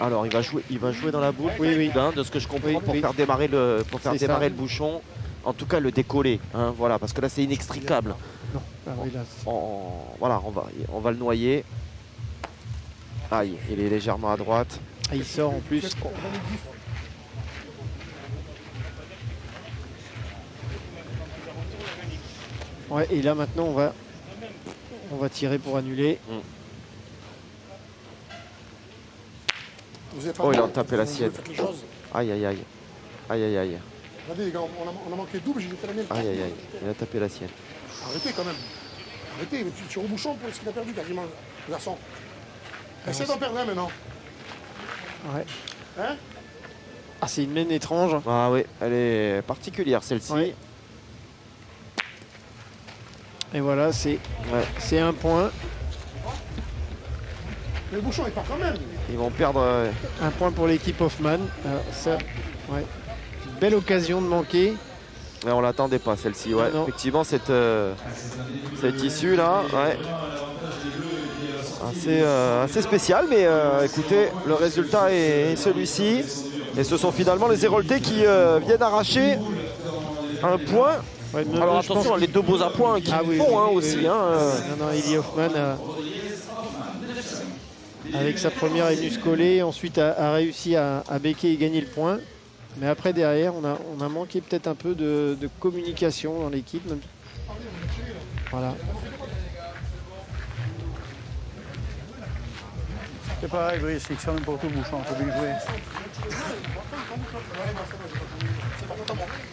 Alors, il va jouer dans la boule, oui, hein, de ce que je comprends, pour faire démarrer le bouchon. En tout cas, le décoller, hein, voilà, parce que là, c'est inextricable. Non, ah oui, là, Voilà, on va le noyer. Aïe, il est légèrement à droite. ah, il sort en plus. Ouais, et là maintenant on va tirer pour annuler. Vous avez pas Oh, il a mal. tapé la Vous sienne. faites les choses. Aïe, aïe, aïe. Aïe, aïe, aïe. Regardez les gars, on a manqué double, j'ai jeté la mienne. Aïe, aïe, aïe. Il a tapé la sienne. Arrêtez quand même. Arrêtez, tu tires au bouchon pour ce qu'il a perdu quasiment, le garçon. Essaye d'en perdre un maintenant. Ouais. Hein? Ah, c'est une main étrange. Ah oui, elle est particulière celle-ci. Ouais. Et voilà, c'est un point. Mais le bouchon il part quand même. Ils vont perdre... Un point pour l'équipe Hoffman. Alors, ça, ouais. Belle occasion de manquer. Mais on l'attendait pas celle-ci, ouais. Non. Effectivement, cette issue là, ouais. Assez spécial, mais écoutez, le résultat est celui-ci. Et ce sont finalement les Héroltais qui viennent arracher un point. Ouais, Alors je pense attention, les deux beaux à points qui font hein, aussi. oui. Hein, Non, Eli Hoffman avec sa première Enus collée, ensuite a réussi à becquer et gagner le point. Mais après derrière, on a manqué peut-être un peu de communication dans l'équipe. Voilà. C'est pareil, oui, c'est excellent pour tout le bouchon, il faut bien jouer.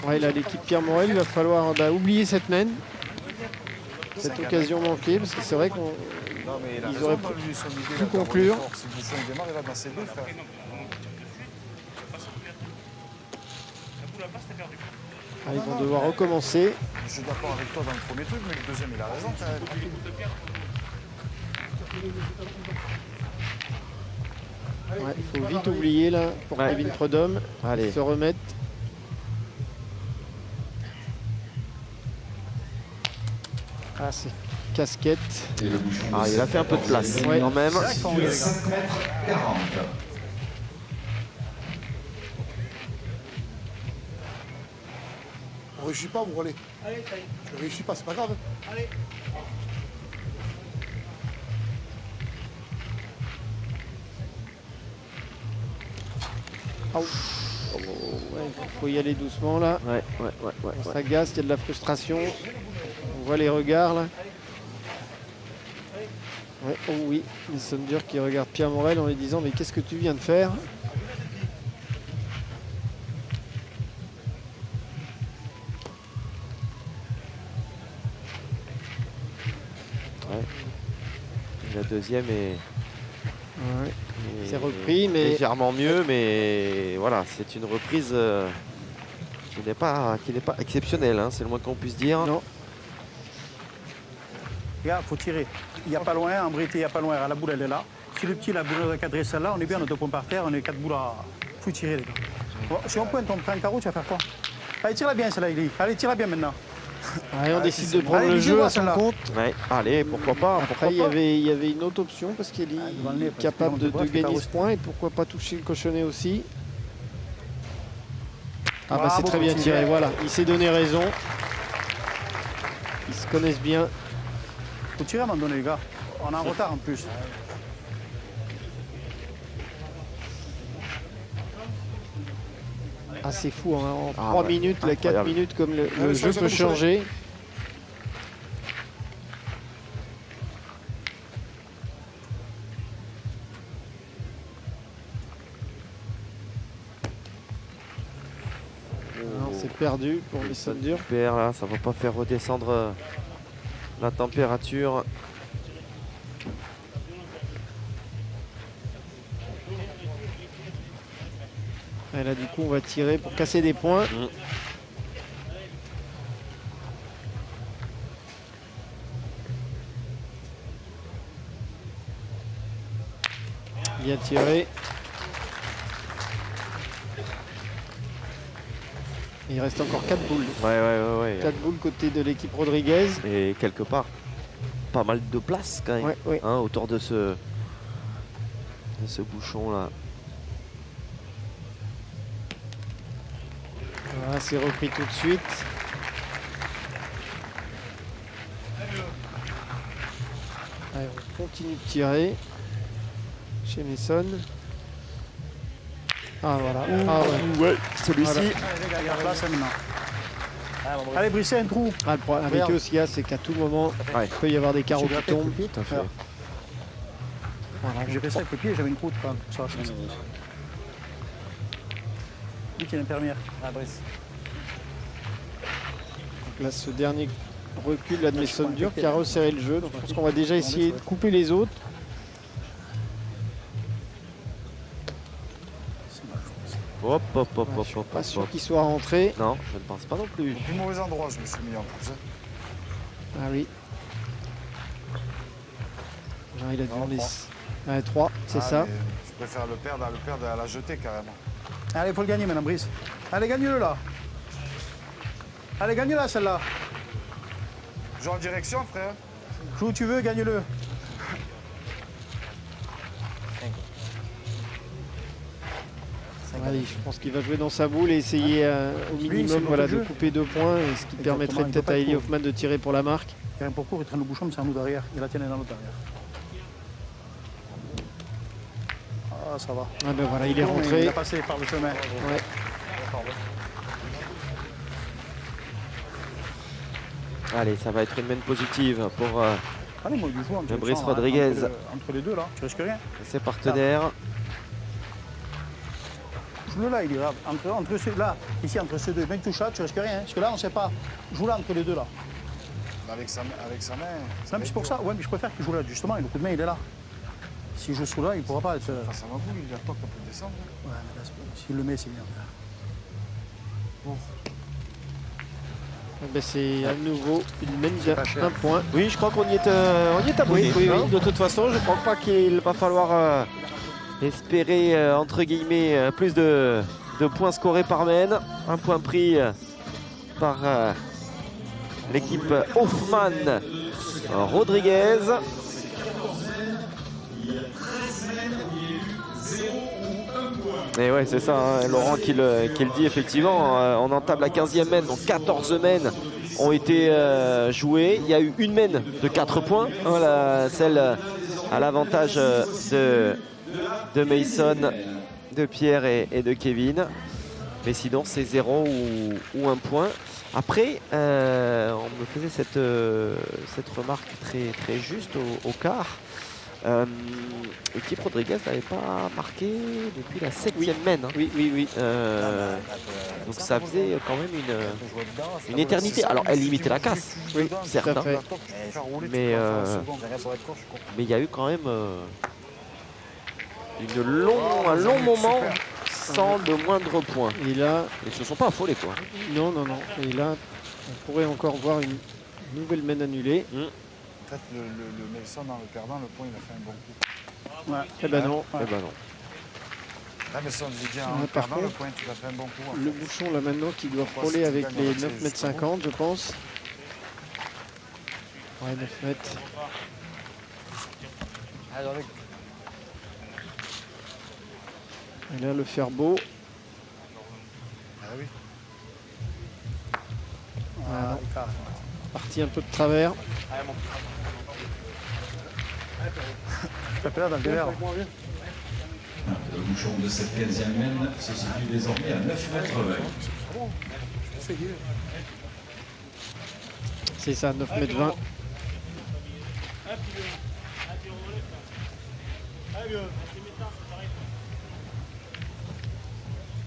Ouais, là, l'équipe Pierre Morel, il va falloir oublier cette main, cette occasion manquée, parce que c'est vrai qu'on ils auraient pu conclure. Si le bouchon il démarre, il va dans ses deux, frère. Ah, ils vont devoir recommencer. Je suis d'accord avec toi dans le premier truc, mais le deuxième, il a raison. Ouais, il faut vite oublier là pour Kevin Prudhomme. Allez. Se remettre. Ah, c'est casquette. Ah, il a fait un peu de place Ouais. quand même. 5 mètres 40. On réussit pas, vous relais. Je réussis pas, c'est pas grave. Allez. Oh, ouais, faut y aller doucement là. Ouais. On s'agace, il y a de la frustration. On voit les regards là. Ouais, oh oui, Messenger qui regarde Pierre Morel en lui disant mais qu'est-ce que tu viens de faire? Ouais. La deuxième est... Ouais. C'est repris, mais légèrement mieux, mais voilà, c'est une reprise qui n'est pas exceptionnelle, hein, c'est le moins qu'on puisse dire. non. Regarde, faut tirer. Il n'y a pas loin, en vérité, il n'y a pas loin. La boule, elle est là. Si le petit, la boule a cadré celle-là, on est bien, on a 2 points par terre, on est 4 boules à... Faut tirer, les gars. Bon, si on pointe, on prend un carreau, tu vas faire quoi? Allez, tire-la bien, celle-là, Eli. Allez, tire-la bien maintenant. Allez, on décide de prendre Allez, le jeu bisous, à son celle-là. compte. Ouais, allez, pourquoi pas. Après, il y avait une autre option parce qu'il devant le nez, est parce capable que de devant le gagner carreau. ce point et pourquoi pas toucher le cochonnet aussi. Ah bah Bravo, c'est très bien petit tiré, gars. voilà, il s'est donné raison. Ils se connaissent bien. Faut tirer à un moment donné, les gars. On est en retard en plus. Ah c'est fou, hein. En Ah 3 ouais, minutes, la 4 incroyable. minutes comme le Allez, jeu ça peut bouge. changer. Non, c'est perdu pour Messenger. Super, là, ça va pas faire redescendre la température. Et là du coup on va tirer pour casser des points. Bien tiré. Il reste encore 4 boules. Ouais. 4 boules côté de l'équipe Rodriguez. Et quelque part, pas mal de place quand même, Ouais. hein, autour de ce bouchon là. Voilà, c'est repris tout de suite. Allez, on continue de tirer chez Mason. Ah voilà. Ah ouais. Ouais, celui-ci. Voilà. Allez, les gars, regarde là, ça maintenant. Allez, brisser un trou. Ah, le problème avec eux, ce qu'il y a, c'est qu'à tout moment, Ouais. il peut y avoir des carreaux qui gratté le tombent. pied. Tout à fait. Voilà, J'ai fait ça avec le pied, j'avais une croûte quand même, pour ça, je pense. Lui qui est l'infirmière. donc là, ce dernier recul là, de Messenger qui a resserré le jeu. Donc je pense qu'on va déjà essayer de couper les autres. Hop. Je suis pas sûr qu'il soit rentré. Non, je ne pense pas non plus. Au plus mauvais endroit, je me suis mis en plus. Ah oui. Non, il a demandé 3, c'est ça. Je préfère le perdre à la jeter carrément. Allez, il faut le gagner maintenant, Brice. Allez, gagne-le là. Allez, gagne-la celle-là. Joue en direction, frère. Joue où tu veux, gagne-le. Allez, je pense qu'il va jouer dans sa boule et essayer au c'est minimum le voilà, de jeu. couper 2 points, et ce qui Exactement, permettrait il peut peut-être pas à être Eli court. Hoffman de tirer pour la marque. Il y a un pour court, il traîne le bouchon, mais c'est un nous derrière. Il la tient dans l'autre derrière. Ah, ça va. Ah ben voilà, il est Il rentré. a passé par le chemin. Ouais. Allez, ça va être une main positive pour Allez, moi, du joue en Brice direction, Rodriguez. Entre les deux, là, tu risques rien. ses partenaires. Joue-le là, il est là. Entre ceux là, ici, entre ces deux. Même touche là, tu risques rien. Hein. Parce que là, on ne sait pas. Joue là entre les deux, là. Avec sa main. Non, mais c'est pour ça. Ouais, mais je préfère qu'il joue là, justement. Et le coup de main, il est là. S'il joue sous là, il ne pourra pas être. Face à ma boule, il attend qu'on peut descendre. Ouais, mais là, s'il le met, c'est bien. Ben, c'est à nouveau une main C'est pas cher. d'un point. Oui, je crois qu'on y est abonné. Oui. De toute façon, je ne crois pas qu'il va falloir espérer, entre guillemets, plus de points scorés par main. Un point pris par l'équipe Hoffman Rodriguez. Et ouais, c'est ça, hein, Laurent qui le dit effectivement. On entame la 15e main, donc 14 mains ont été jouées. Il y a eu une main de 4 points, hein, celle à l'avantage de Mason de Pierre et de Kevin. Mais sinon, c'est 0 ou 1 point. Après, on me faisait cette remarque très, très juste au quart. L'équipe Rodriguez n'avait pas marqué depuis la 7e mène. Hein. Oui. Donc ça faisait quand même une éternité. Alors elle limitait la casse, Oui, certes. tout à fait. Mais il y a eu quand même un long moment sans le moindre point. Et là, Ils ne se sont pas affolés, quoi. non. Et là, on pourrait encore voir une nouvelle mène annulée. Peut-être le Nelson en le perdant, le point, il a fait un bon coup. Ouais. Eh ben non. Eh ben non. Là, Nelson, j'ai dit en Ouais, le par perdant, le contre, point, il a fait un bon coup. Le bouchon là maintenant qui doit frôler avec les 9,50 m, je pense. Ouais, 9 mètres. Et là, le faire beau. Ah oui. Voilà. Parti un peu de travers. Là, dans le délire. Le bouchon de cette 15e mène se situe désormais à 9 mètres 20. C'est ça, 9 mètres 20.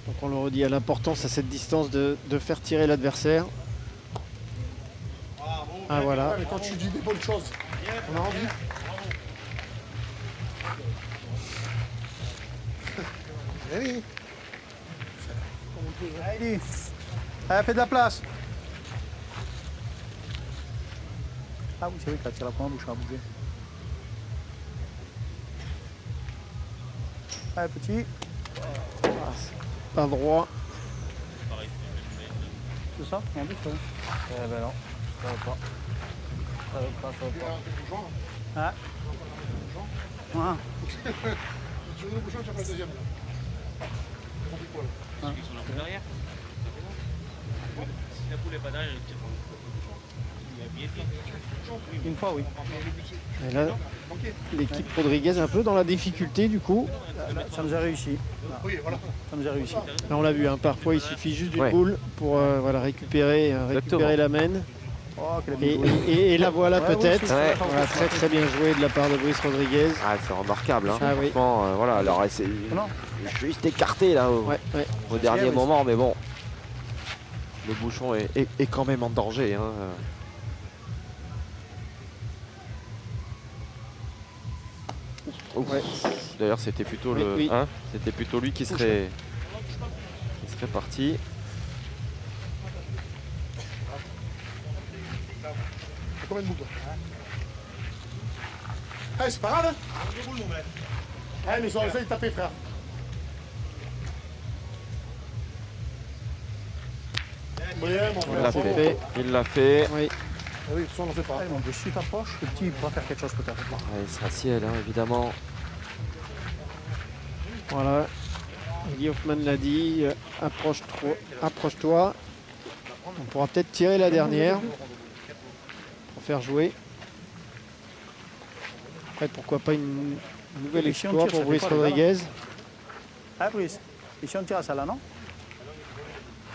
Donc on le redit à l'importance à cette distance de faire tirer l'adversaire. Ah voilà. Mais quand tu dis des bonnes choses, on a envie. Eh oui. Allez, allez, fais de la place. Ah oui, c'est vrai que là, tu as la première bouche à bouger. Allez, petit. Pas droit. C'est ça? En bouche, ouais. Eh ben non, ça va pas. Ça va pas. Ah. Ah. Tu veux le bouchon, tu as pas le deuxième là. Une fois, oui. Et là, l'équipe Rodriguez un peu dans la difficulté du coup. Ça nous a réussi. Oui, voilà. Ça nous a réussi. Là on l'a vu, hein, parfois il suffit juste d'une Ouais. boule pour voilà, récupérer la mène. Oh, quelle belle boule. Et la voilà Ouais, peut-être. oui, c'est Ouais. ça. Voilà, très bien joué de la part de Brice Rodriguez. Ah, c'est remarquable. Hein. Ah oui. Franchement, voilà, alors c'est Non. juste écarté là Ouais. au dernier oui. moment, mais bon. Le bouchon est quand même en danger. Hein. Ouf. Ouais. D'ailleurs, c'était plutôt Oui. c'était plutôt lui qui serait parti. T'as combien de boules toi? Eh, c'est pas grave, hein? Eh, mais on essaie de taper, frère. Oui, mon frère. Il l'a fait. Oui. Ah oui, ça on n'en fait pas. Allez, mon Dieu, si tu t'approches, le petit il pourra faire quelque chose peut-être. Ouais, il sera ciel, hein, évidemment. Voilà. Guy Hoffman l'a dit, approche-toi. On pourra peut-être tirer la dernière pour faire jouer. Après, pourquoi pas une nouvelle Et si on exploit tire, pour ça fait Brice quoi, les Rodriguez. Ah, Brice. Et si on tire à ça là, non?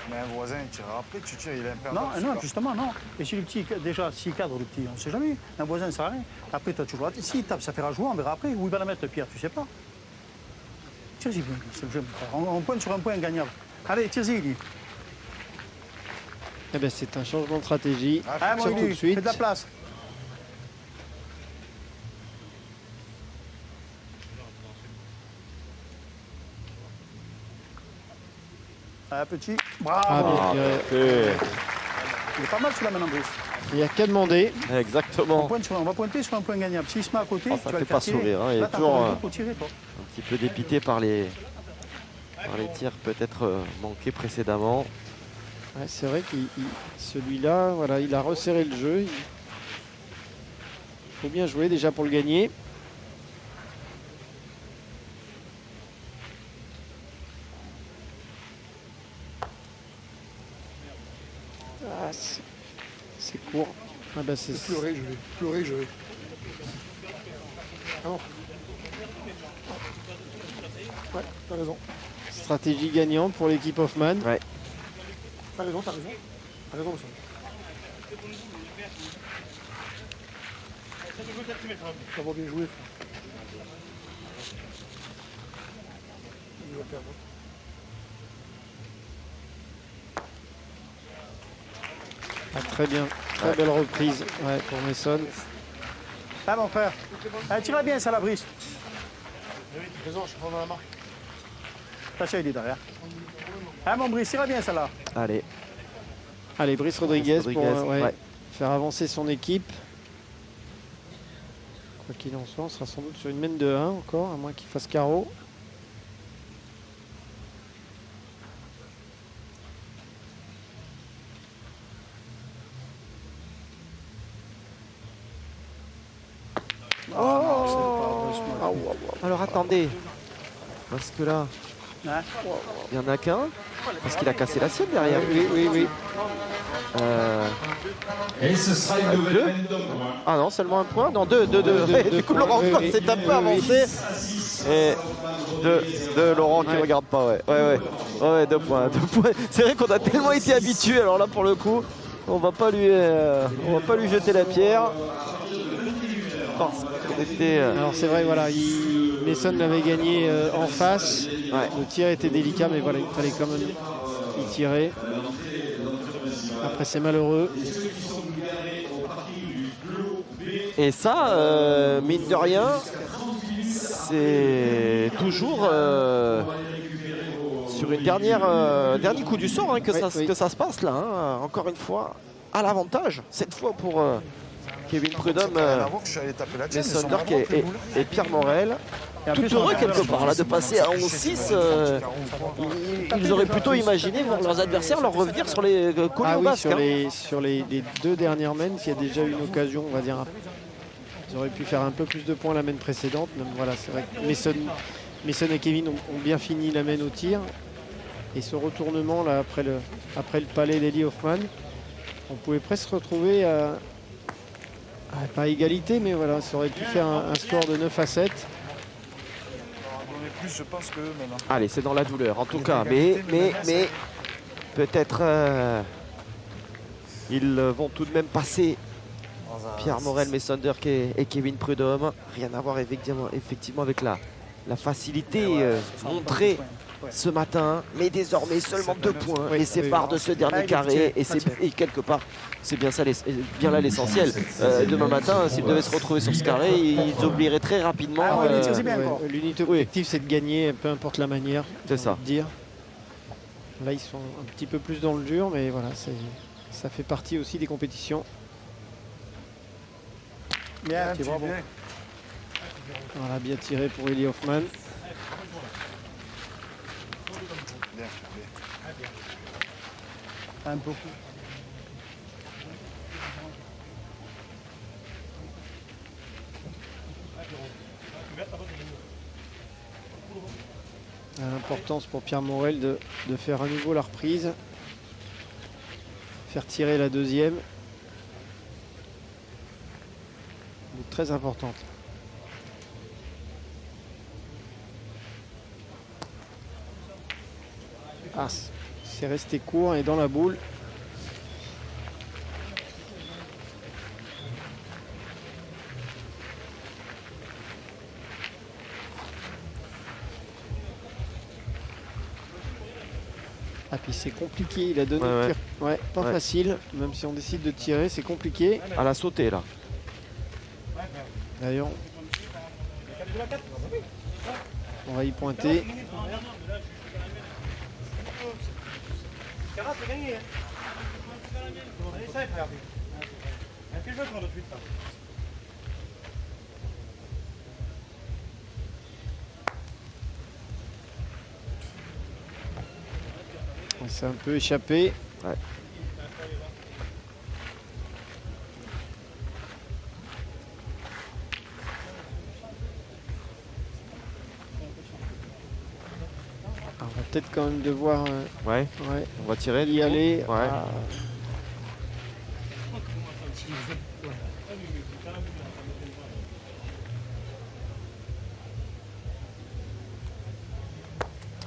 Mais un voisin, il tirera après, tu tires, il est un peu Non, justement, non. Et si le petit, déjà, s'il cadre le petit, on ne sait jamais. Un voisin, ça sert à rien. Après, toi, tu vois, s'il tape, ça fera jouer, on verra après. Où il va la mettre, le Pierre, tu sais pas. Tire-y bien, c'est le jeu, mon frère. On pointe sur un point gagnable. Allez, tire-y, lui. Eh ben, c'est un changement de stratégie. Ah, moi, Tire tout de lui, suite. fais de la place. Ah, petit. Bravo. Ah, bien tiré. Il est pas mal celui-là maintenant, Brice. Il n'y a qu'à demander. Exactement. On va pointer sur un point gagnable. S'il se met à côté, Oh, tu ça vas fait le faire pas tirer. sourire, hein. Il Là, est t'as toujours encore un peu pour tirer, toi. un petit peu dépité par les tirs peut-être manqués précédemment. Ouais, c'est vrai que celui-là, voilà, il a resserré le jeu. Il faut bien jouer déjà pour le gagner. Ah, c'est court. Ah bah c'est Pleurer, je vais. Pleurer, je vais. Ah non. Ouais, t'as raison. Stratégie gagnante pour l'équipe Hoffman. Ouais. T'as raison, t'as raison. T'as raison, monsieur. Ça va bien jouer, frère. Il va perdre. Ah, très bien, très belle reprise pour Mason. Ah mon frère, tire bien ça la Brice. Oui, t'as raison, je suis pas dans la marque. Tacha il est derrière. Ah mon Brice, tire bien ça là. Allez. Allez, Brice Rodriguez, pour ouais. faire avancer son équipe. Quoi qu'il en soit, on sera sans doute sur une main de 1 encore, à moins qu'il fasse carreau. Alors attendez, parce que là, il n'y en a qu'un, parce qu'il a cassé la sienne derrière. Oui. Et ce sera une nouvelle peine de point. Ah non, seulement un point. Non, deux. Du coup, Laurent s'est un peu avancé. Et de Laurent qui regarde pas, ouais, 2 points. C'est vrai qu'on a tellement été habitués. Alors là, pour le coup, on va pas lui jeter la pierre. Parce qu'on était. Alors c'est vrai, voilà, Mason l'avait gagné en face. Le tir était délicat, mais voilà, il fallait quand même y tirer. Après, c'est malheureux. Et ça, mine de rien, c'est toujours sur une dernier coup du sort que ça se passe là. Hein. Encore une fois, à l'avantage, cette fois pour Kevin Prudhomme, Mason Dirk et Pierre Morel. Tout heureux quelque part là de passer à 11-6. Ils auraient plutôt imaginé voir leurs adversaires leur revenir sur les colliers au basque. Sur les 2 dernières mains, il y a déjà une occasion, on va dire. Ils auraient pu faire un peu plus de points la main précédente. Même, voilà, c'est vrai que Mason et Kevin ont bien fini la main au tir. Et ce retournement là après le palais d'Eli Hoffman, on pouvait presque se retrouver pas à égalité, mais voilà, ça aurait pu faire un score de 9-7. Plus, je pense que maintenant. Allez, c'est dans la douleur en tout cas, mais peut-être ils vont tout de même passer Pierre Morel, Mason Dirk et Kevin Prudhomme. Rien à voir effectivement avec la facilité montrée ce matin, mais désormais seulement 2 points les séparent de ce dernier carré et quelque part c'est bien ça, bien là l'essentiel. Demain matin, s'ils devaient se retrouver sur ce carré, ils oublieraient très rapidement. L'unité objective, c'est de gagner, peu importe la manière. C'est ça. Dire. Là, ils sont un petit peu plus dans le dur, mais voilà, ça fait partie aussi des compétitions. Bien, bravo. Voilà, bien tiré pour Eli Hoffman. Un peu. L'importance pour Pierre Morel de faire à nouveau la reprise. Faire tirer la deuxième. Très importante. Ah, c'est resté court et dans la boule. Ah puis c'est compliqué, il a donné le tir. Ouais, pas facile, même si on décide de tirer, c'est compliqué. À la sautée là. D'ailleurs, on va y pointer. On s'est un peu échappé. Ouais. On va peut-être quand même devoir on va tirer, y aller.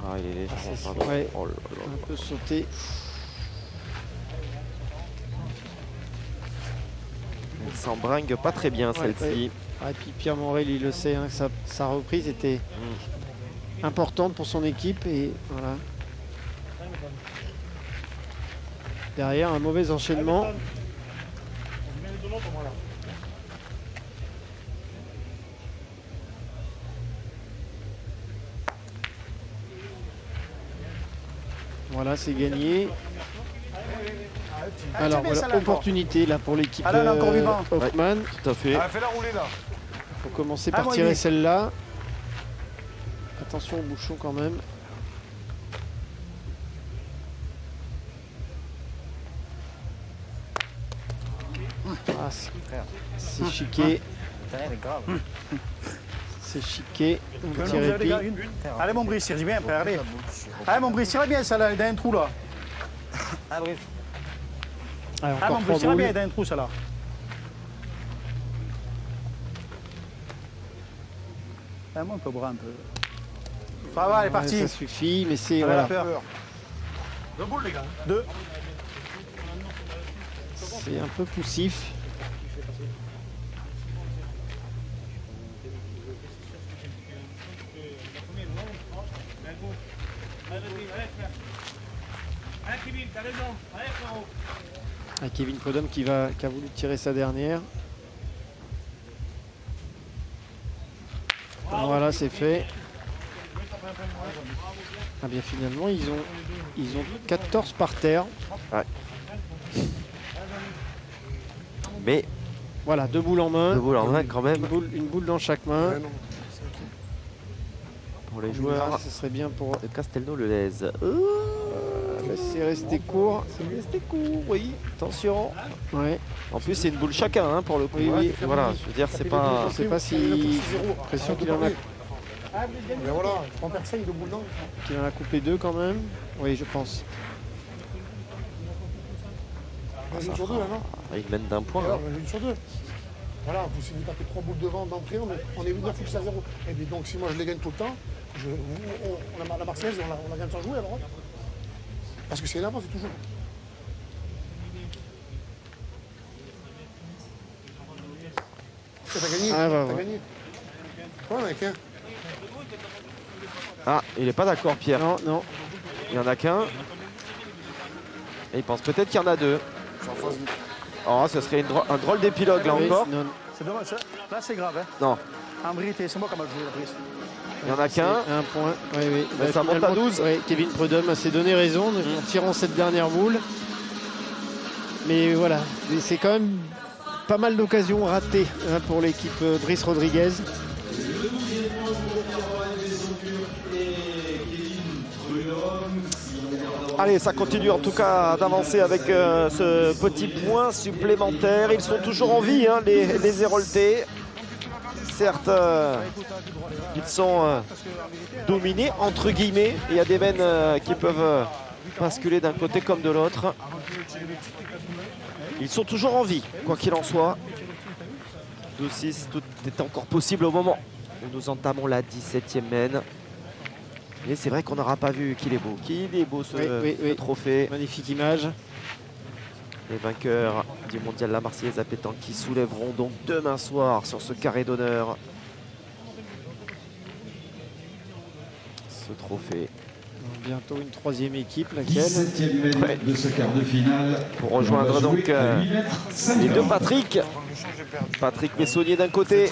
Ah, il est légèrement, c'est pardon. ouais. Oh là là. Un peu sauté. Elle s'embringue pas très bien celle-ci. Et puis Pierre Morel, il le sait, hein, que sa reprise était importante pour son équipe. Et voilà. Derrière, un mauvais enchaînement. Voilà, c'est gagné. Alors voilà, opportunité là pour l'équipe Hoffman. Tout à fait. Fais-la rouler là. Il faut commencer par tirer celle-là. Attention au bouchon quand même. Ah, c'est chiqué. C'est chiqué. Allez mon Brice, tire bien après, allez. Allez mon Brice, tire bien celle-là, il y a un trou là. Allez, Ah mon Brice, tire bien, il y a un trou celle-là. Ah, moi un peu bras un peu. Ça va, elle est partie. Ça suffit, mais c'est voilà. voilà. Deux boules, les gars. Deux. C'est un peu poussif. Ah, Kevin Prudhomme qui a voulu tirer sa dernière. Voilà, c'est fait. Ah bien finalement ils ont 14 par terre. Ouais. Mais voilà, deux boules en main. deux boules en main quand même. Une boule dans chaque main. Pour les joueurs, ce serait bien pour de Castelnau-le-Lez. C'est resté court. C'est resté court, oui. Attention. Ouais. En plus, c'est une boule chacun hein, pour le coup. Oui. Voilà, je veux dire, c'est pas. Je sais pas si. L'impression qu'il en a. Mais voilà, en personne de boule non. Qu'il en a coupé deux quand même. Oui, je pense. Une sur deux, là, non? Il mène d'un point. Alors, une sur deux. Voilà, vous tapez 3 boules devant d'entrée, on est 9 ou à 0. Et puis donc si moi je les gagne tout le temps, la Marseillaise, on la gagne sans jouer alors. Parce que c'est énervant, c'est toujours. T'as gagné, Ah, bah, t'as ouais. gagné. Ouais mec, hein. Ah, il est pas d'accord, Pierre. Non, non. Il y en a qu'un. Et il pense peut-être qu'il y en a deux. Oh, ce serait un drôle d'épilogue là Oui, encore. non. C'est dommage, là c'est grave. Hein. Non, Ambry, c'est moi qui m'a joué la Brice. il y en a qu'un. Un point. Oui, oui. Mais ça monte à finalement, 12. ouais, Kevin Prudhomme s'est donné raison en tirant cette dernière boule. Mais voilà, c'est quand même pas mal d'occasions ratées hein, pour l'équipe Brice Rodriguez. Allez, ça continue en tout cas d'avancer avec ce petit point supplémentaire. Ils sont toujours en vie, hein, les Héroltais. Certes, ils sont dominés, entre guillemets. Il y a des veines qui peuvent basculer d'un côté comme de l'autre. Ils sont toujours en vie, quoi qu'il en soit. 12-6, tout est encore possible au moment où nous entamons la 17e mène. Et c'est vrai qu'on n'aura pas vu qu'il est beau. Qu'il est beau ce, ce trophée. Magnifique image. Les vainqueurs du mondial La Marseillaise à pétanque qui soulèveront donc demain soir sur ce carré d'honneur ce trophée. Bientôt une troisième équipe, laquelle 17e mène de ce quart de finale. Pour rejoindre donc les deux Patrick. Patrick Messonnier d'un côté,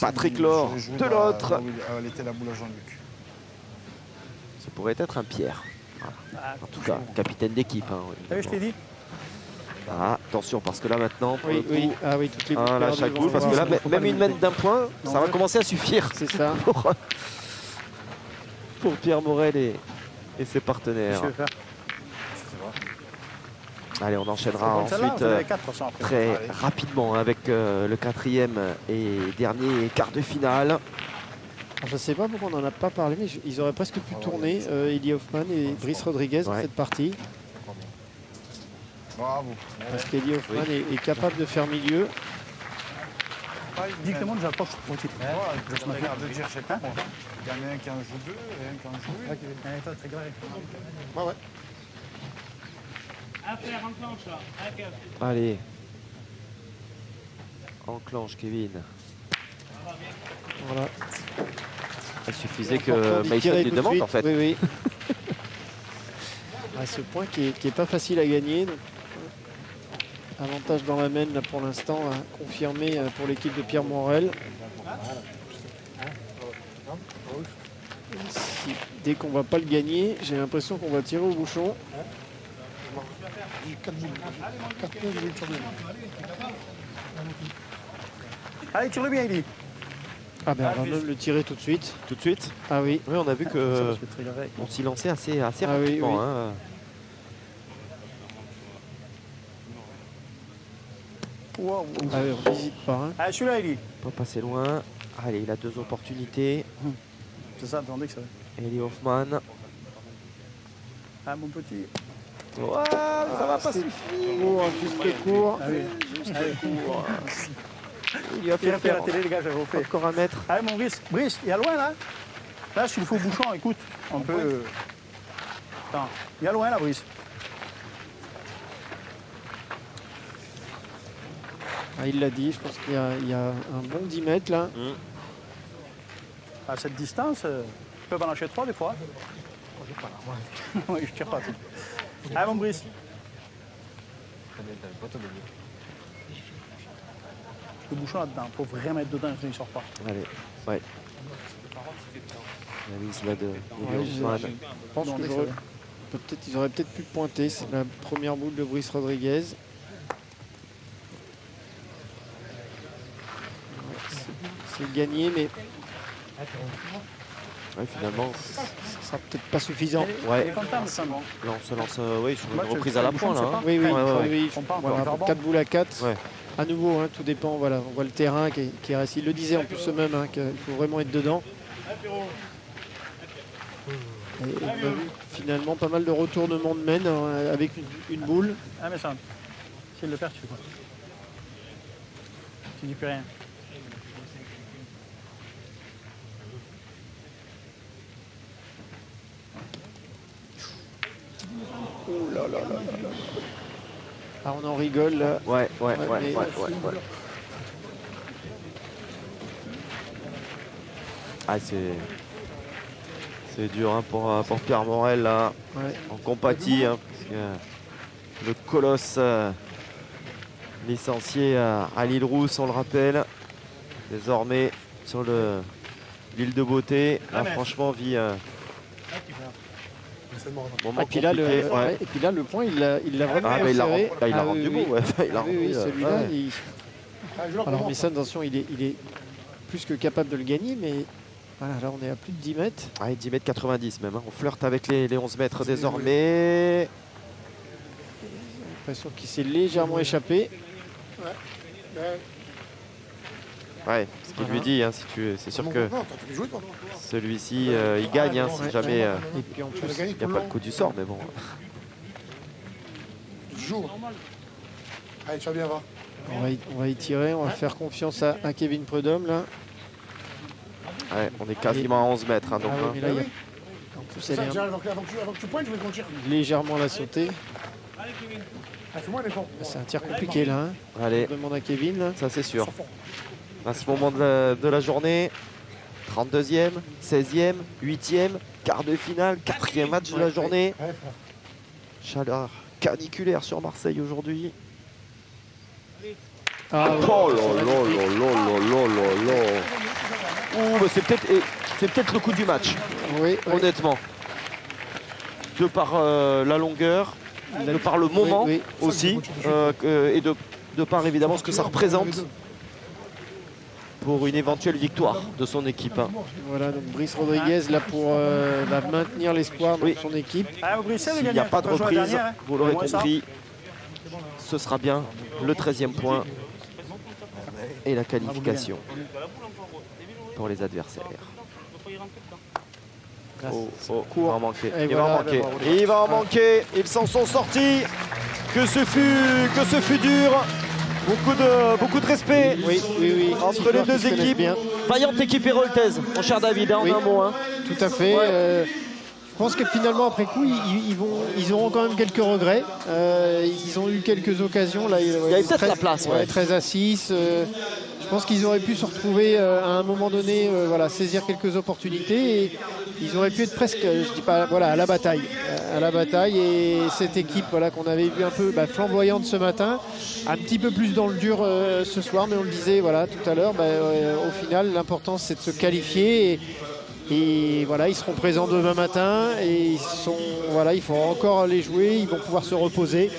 Patrick Laure de l'autre. Elle était la boule à Jean-Luc. Ce pourrait être un Pierre. Voilà. En tout cas, capitaine d'équipe. Hein, T'as vu, je t'ai dit. Ah, attention, parce que là maintenant, pour le coup, Ah oui, toutes les boules là, perdues chaque vont boule, parce que là, voir. même une mène d'un point, ça va commencer à suffire. C'est ça. Pour Pierre Morel et ses partenaires. Qu'est-ce que tu veux faire? Allez, on enchaînera Comme celle-là, ensuite vous en avez 400 après. très Allez. rapidement avec le quatrième et dernier quart de finale. Je ne sais pas pourquoi on n'en a pas parlé, mais ils auraient presque pu tourner Eli Hoffman et Brice Rodriguez dans cette partie. Bravo. Parce qu'Eli Hoffman est capable de faire milieu. Directement, déjà pas pour titre. Je me regarde de dire, je sais pas moi. Il y en a un qui en joue 2 et un qui en joue 1. Très grave. Ouais, ouais. Allez. Enclenche, Kevin. Voilà. Il suffisait Important que d'y Mason tirer lui tout de demande suite. en fait. Oui, oui. Ce point qui est pas facile à gagner. Donc, avantage dans la main là pour l'instant, confirmé pour l'équipe de Pierre Morel. Dès qu'on va pas le gagner, j'ai l'impression qu'on va tirer au bouchon. 4 boules. 4 boules, je vais sur 2. Allez, tire-le bien, Eli. Ah ben on va même le tirer tout de suite. Tout de suite. Ah oui. Oui, on a vu que on s'y lançait assez Ah oui, rapidement. oui. Hein. Wow. Ah oui, on n'hésite pas. Hein. Allez, celui-là, Eli. Pas passer loin. Allez, il a 2 opportunités. C'est ça, attendez que ça. Eli Hoffman. Ah, mon petit. Ouais, ça va pas suffire. Court, juste court. Ah oui. Juste court. Il lui a Il fait a fait la faire télé, les gars, j'avais fait. encore un mètre. Allez, mon Brice. Brice, il y a loin, là. Là, s'il faut au bouchon, écoute, on peut... Attends, il y a loin, là, Brice. Ah, il l'a dit, je pense qu'il y a un bon 10 mètres là. À cette distance, ils peuvent en lâcher 3 des fois. Oui, je tire pas. Allez, mon Brice. Le bouchon là-dedans, il faut vraiment être dedans, sinon il sort pas. Allez, ouais. La mise là de Eli Ouais, Hoffman. je pense Non, que mais ils auraient peut-être pu pointer. C'est la première boule de Brice Rodriguez. Ouais, c'est gagné, mais Ouais, finalement, ce sera peut-être pas suffisant. ouais. Il est content, mais ça, non. Là, on se lance oui, sur une Moi, reprise je- à la le pointe. bouchon, Là, hein. Oui, oui, Ouais, ouais, ouais. oui. On part encore, Voilà, on va faire bon. 4 boules à 4. Ouais. À nouveau, hein, tout dépend. Voilà, on voit le terrain qui reste. Il le disait en plus eux-mêmes, hein, qu'il faut vraiment être dedans. Et on a vu finalement pas mal de retournements de main avec une boule. Ah, mais ça, s'il le perd, tu fais quoi? Tu dis plus rien. Ah, on en rigole là. Ouais, ouais, Ouais, ouais, mais- ouais. Ah, c'est dur hein, pour Pierre Morel là. Ouais. On compatit hein, parce que le colosse licencié à l'île Rousse, on le rappelle, désormais sur l'île de Beauté. Là, franchement, vit un moment Et puis là, compliqué. Ouais. et puis là, le point, il l'a vraiment Ah, mais il l'a resserré. rendu, là, il a Ah, rendu oui, beau. Ouais. Il a oui, oui, rendu, celui-là, ouais. Alors Mason, attention, il est plus que capable de le gagner, mais voilà, là on est à plus de 10 mètres. Ouais, 10 mètres 90 même. Hein. On flirte avec les 11 mètres désormais. J'ai l'impression qu'il s'est légèrement échappé. Ouais, ce qu'il lui dit, hein, c'est sûr que Non, t'as pu jouer, toi. celui-ci, il gagne hein, si Ouais, jamais Et puis en Tu plus, l'as gagné il n'y tout a le pas long. le coup du sort, mais bon. Tu joues. Allez, tu vas bien, va. on va y tirer, on va faire confiance à Kevin Prudhomme là. Ouais, on est quasiment à 11 mètres. Hein, donc, Ah ouais, hein. mais là, il y a- Oui. en plus, C'est elle ça, est déjà, avant que tu pointes, je vais te mentir. légèrement la sauter. Ah, fais-moi un effort. C'est un tir compliqué là. Hein. Allez, On demande à Kevin là. ça c'est sûr. Sors fort. À ce moment de la journée, 32e, 16e, 8e, quart de finale, 4e match de la journée. Ouais, frère. Chaleur caniculaire sur Marseille aujourd'hui. Ah, ouais. Oh là là là là là là là. Ouh, bah c'est peut-être le coup du match, Oui, oui. honnêtement. De par la longueur, de par le moment Oui, aussi, et de par évidemment ce que ça représente pour une éventuelle victoire de son équipe. Hein. Voilà, donc Brice Rodriguez là pour va maintenir l'espoir de Oui. son équipe. Ah, Brice, S'il n'y a pas de reprise, vous l'aurez compris, ce sera bien le 13e point et la qualification pour les adversaires. Oh, oh, il va en manquer. Et Il va en voilà, manquer. voilà. Il va en manquer. Ils s'en sont sortis. Que ce fut dur. Beaucoup de respect entre les deux équipes. Bien. Vaillante équipe héroltaise, mon cher David, en un mot. Hein. Tout à fait. Ouais. Je pense que finalement, après coup, ils auront quand même quelques regrets. Ils ont eu quelques occasions. Là, il y avait peut-être la place. 13 à 6. Je pense qu'ils auraient pu se retrouver à un moment donné, saisir quelques opportunités. Et ils auraient pu être presque, je dis pas, à la bataille. Et cette équipe qu'on avait vu un peu flamboyante ce matin, un petit peu plus dans le dur ce soir, mais on le disait tout à l'heure, au final, l'important c'est de se qualifier. Et voilà, ils seront présents demain matin et il faut encore les jouer, ils vont pouvoir se reposer.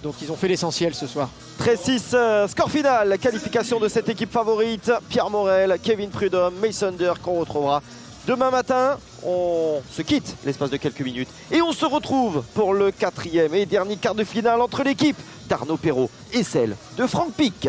Donc ils ont fait l'essentiel ce soir. 13-6, score final, qualification de cette équipe favorite. Pierre Morel, Kevin Prudhomme, Mason Dirk qu'on retrouvera demain matin. On se quitte l'espace de quelques minutes et on se retrouve pour le 4e et dernier quart de finale entre l'équipe d'Arnaud Perrault et celle de Franck Pic.